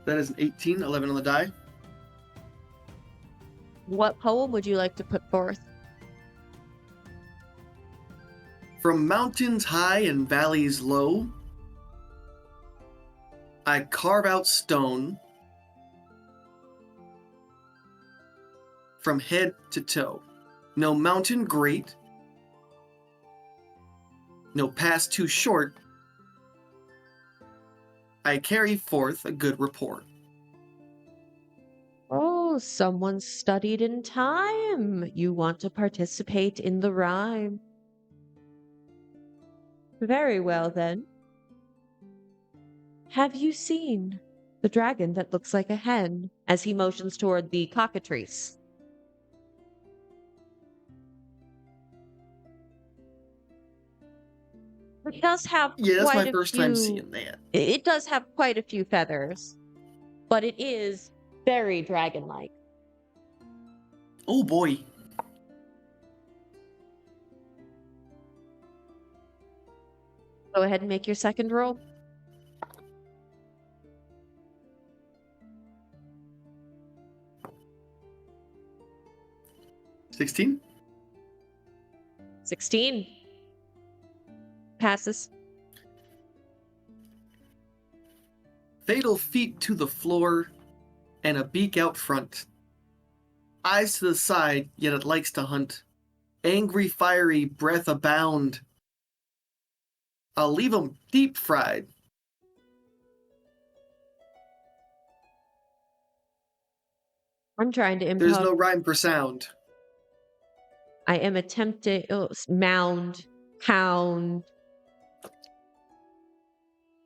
S2: That is an 18, 11 on the die.
S1: What poem would you like to put forth?
S2: From mountains high and valleys low, I carve out stone from head to toe. No mountain great, no pass too short, I carry forth a good report.
S1: Oh, someone studied in time. You want to participate in the rhyme. Very well, then. Have you seen the dragon that looks like a hen? As he motions toward the cockatrice. It does have
S2: Yeah, that's
S1: quite
S2: my
S1: a
S2: first time
S1: few.
S2: seeing that.
S1: It does have quite a few feathers, but it is very dragon-like.
S2: Oh boy.
S1: Go ahead and make your second roll.
S2: $16?
S1: 16. Passes.
S2: Fatal feet to the floor, and a beak out front. Eyes to the side, yet it likes to hunt. Angry, fiery, breath abound. I'll leave 'em deep fried.
S1: I'm trying to
S2: There's
S1: impose.
S2: no rhyme per sound.
S1: I am attempting. Oh, mound, hound.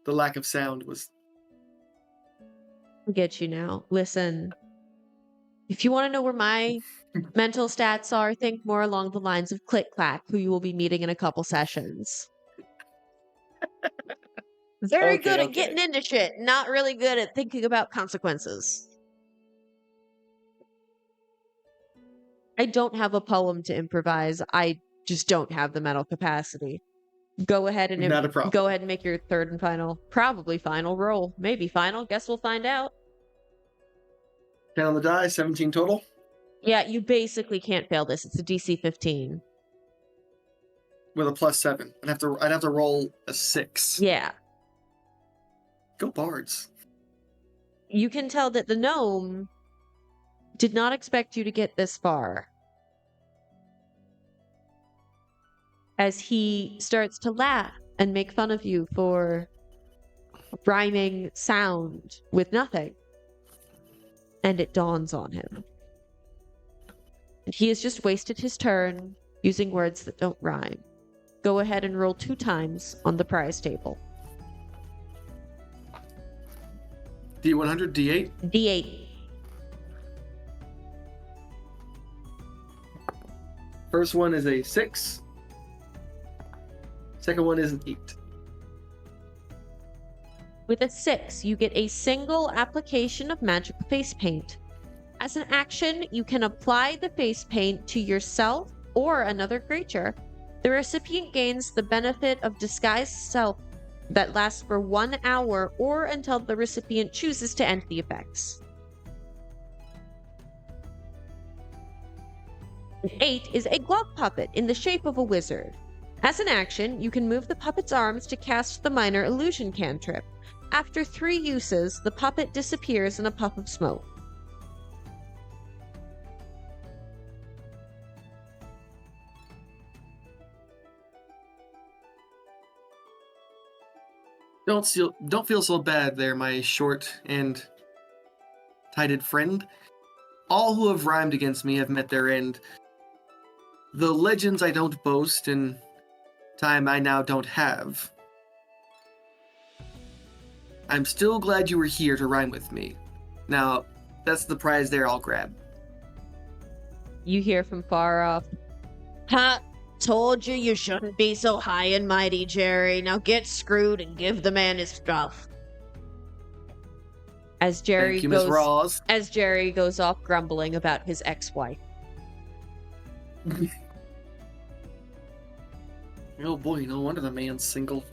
S2: The lack of sound was.
S1: I get you now. Listen. If you want to know where my mental stats are, think more along the lines of Click Clack, who you will be meeting in a couple sessions. Very good at getting into shit, not really good at thinking about consequences. I don't have a poem to improvise. I just don't have the mental capacity. Go ahead and
S2: Not a problem.
S1: go ahead and make your third and final, probably final roll. Maybe final. Guess we'll find out.
S2: 10 on the die, 17 total.
S1: Yeah, you basically can't fail this. It's a DC 15.
S2: With a +7. I'd have to roll a 6.
S1: Yeah.
S2: Go Bards.
S1: You can tell that the gnome did not expect you to get this far. As he starts to laugh and make fun of you for rhyming sound with nothing. And it dawns on him. And he has just wasted his turn using words that don't rhyme. Go ahead and roll 2 times on the prize table.
S2: D100, D8.
S1: D8.
S2: First one is a 6. Second one is an 8.
S1: With a 6, you get a single application of magical face paint. As an action, you can apply the face paint to yourself or another creature. The recipient gains the benefit of disguised self that lasts for 1 hour or until the recipient chooses to end the effects. An 8 is a glove puppet in the shape of a wizard. As an action, you can move the puppet's arms to cast the minor illusion cantrip. After 3 uses, the puppet disappears in a puff of smoke.
S2: Don't feel so bad there, my short and tided friend. All who have rhymed against me have met their end. The legends I don't boast, and time I now don't have. I'm still glad you were here to rhyme with me. Now, that's the prize there I'll grab.
S1: You hear from far off, "Ha! Told you shouldn't be so high and mighty, Jerry. Now get screwed and give the man his stuff." As Jerry
S2: Thank you, Miss Ross.
S1: as Jerry goes off grumbling about his ex-wife.
S2: Oh boy, no wonder the man's single.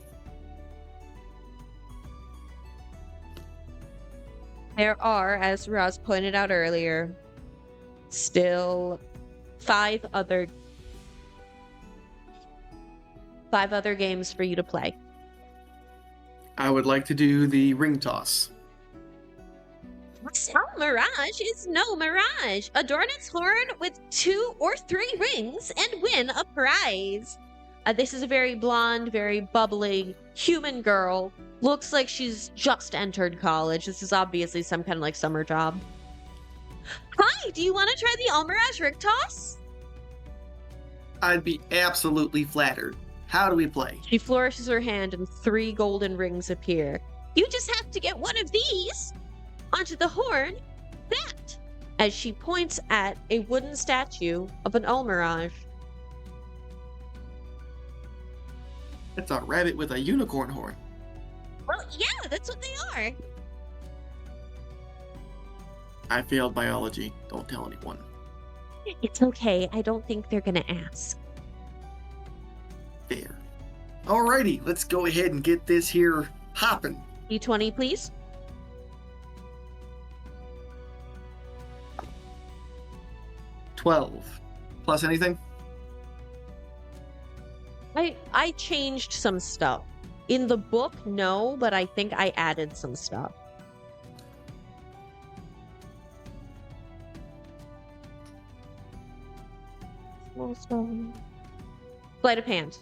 S1: There are, as Roz pointed out earlier, still 5 other games for you to play.
S2: I would like to do the ring toss.
S1: Some mirage is no mirage. Adorn its horn with 2 or 3 rings and win a prize. This is a very blonde, very bubbly human girl. Looks like she's just entered college. This is obviously some kind of like summer job. Hi, do you want to try the Almirage Rick Toss?
S2: I'd be absolutely flattered. How do we play?
S1: She flourishes her hand and 3 golden rings appear. You just have to get one of these onto the horn. That! As she points at a wooden statue of an Almirage.
S2: It's a rabbit with a unicorn horn.
S1: Well, yeah, that's what they are.
S2: I failed biology. Don't tell anyone.
S1: It's okay. I don't think they're gonna ask.
S2: Fair. Alrighty, let's go ahead and get this here hopping.
S1: D20, please.
S2: $12. Plus anything?
S1: I changed some stuff. In the book, no, but I think I added some stuff. Sleight of hand.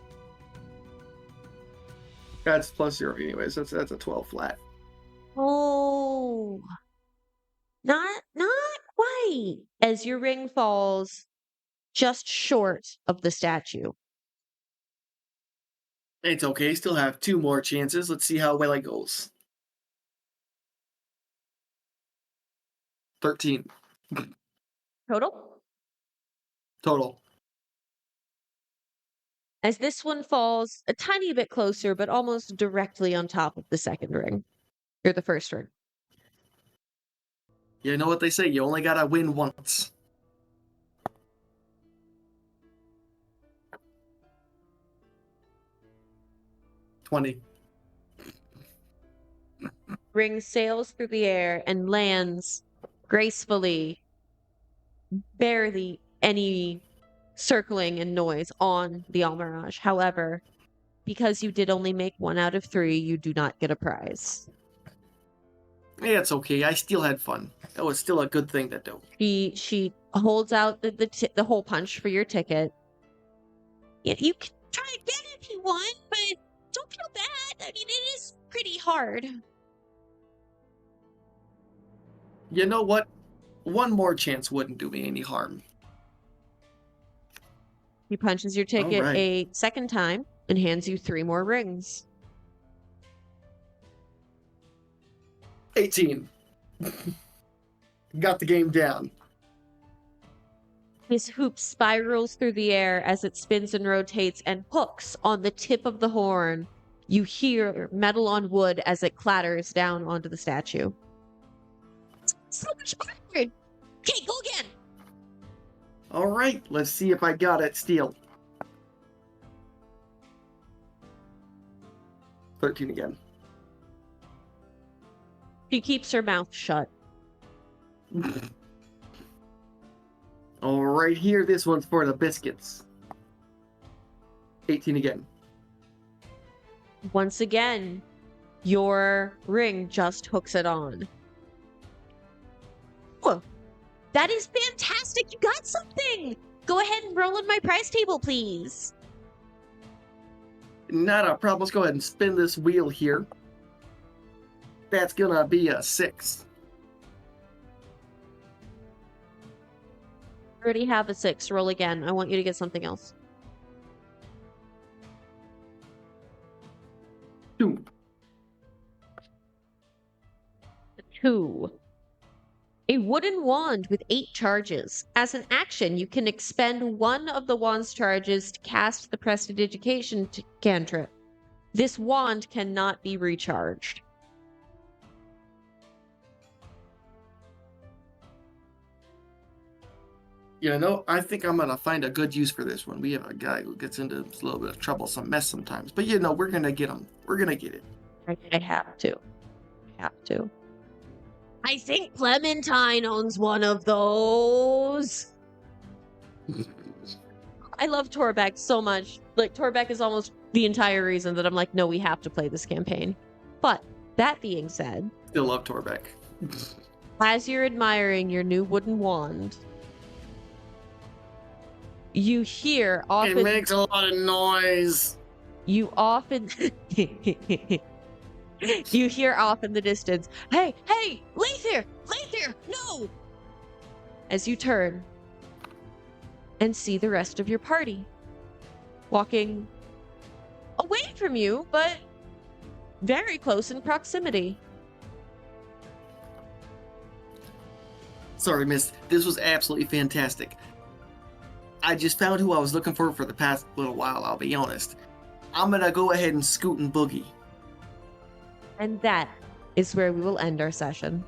S2: That's plus 0 anyways. That's a 12 flat.
S1: Oh, not quite. As your ring falls just short of the statue.
S2: It's okay. Still have 2 more chances. Let's see how well it goes. 13.
S1: Total. As this one falls a tiny bit closer, but almost directly on top of the second ring. Or the first ring.
S2: You know what they say, you only gotta win once. $20.
S1: Ring sails through the air and lands gracefully, barely any circling and noise on the Almirage. However, because you did only make 1 out of 3, you do not get a prize.
S2: Yeah, it's okay. I still had fun. That was still a good thing to do.
S1: She holds out the hole punch for your ticket. You can try again if you want, but don't feel bad. I mean, it is pretty hard.
S2: You know what? 1 more chance wouldn't do me any harm.
S1: He punches your ticket
S2: Alright.
S1: a second time and hands you 3 more rings.
S2: 18. Got the game down.
S1: His hoop spirals through the air as it spins and rotates and hooks on the tip of the horn. You hear metal on wood as it clatters down onto the statue. So much harder! Okay, go again!
S2: Alright, let's see if I got it still. 13 again.
S1: She keeps her mouth shut.
S2: Alright, here, this one's for the biscuits. 18 again.
S1: Once again, your ring just hooks it on. Oh, that is fantastic! You got something! Go ahead and roll on my prize table, please.
S2: Not a problem. Let's go ahead and spin this wheel here. That's gonna be a 6.
S1: I already have a 6. Roll again. I want you to get something else.
S2: 2.
S1: 2. A wooden wand with 8 charges. As an action, you can expend 1 of the wand's charges to cast the Prestidigitation cantrip. This wand cannot be recharged.
S2: You know, I think I'm gonna find a good use for this one. We have a guy who gets into a little bit of troublesome mess sometimes. But you know, we're gonna get him. We're gonna get it.
S1: I have to. I think Clementine owns one of those. I love Torbeck so much. Like, Torbeck is almost the entire reason that I'm like, no, we have to play this campaign. But, that being said...
S2: Still love Torbeck.
S1: As you're admiring your new wooden wand, You hear
S3: It
S1: often.
S3: makes a lot of noise.
S1: You often. You hear off in the distance, "Hey, hey, Lather! Lather, no!" As you turn and see the rest of your party walking away from you, but very close in proximity.
S3: Sorry, miss. This was absolutely fantastic. I just found who I was looking for the past little while, I'll be honest. I'm gonna go ahead and scoot and boogie.
S1: And that is where we will end our session.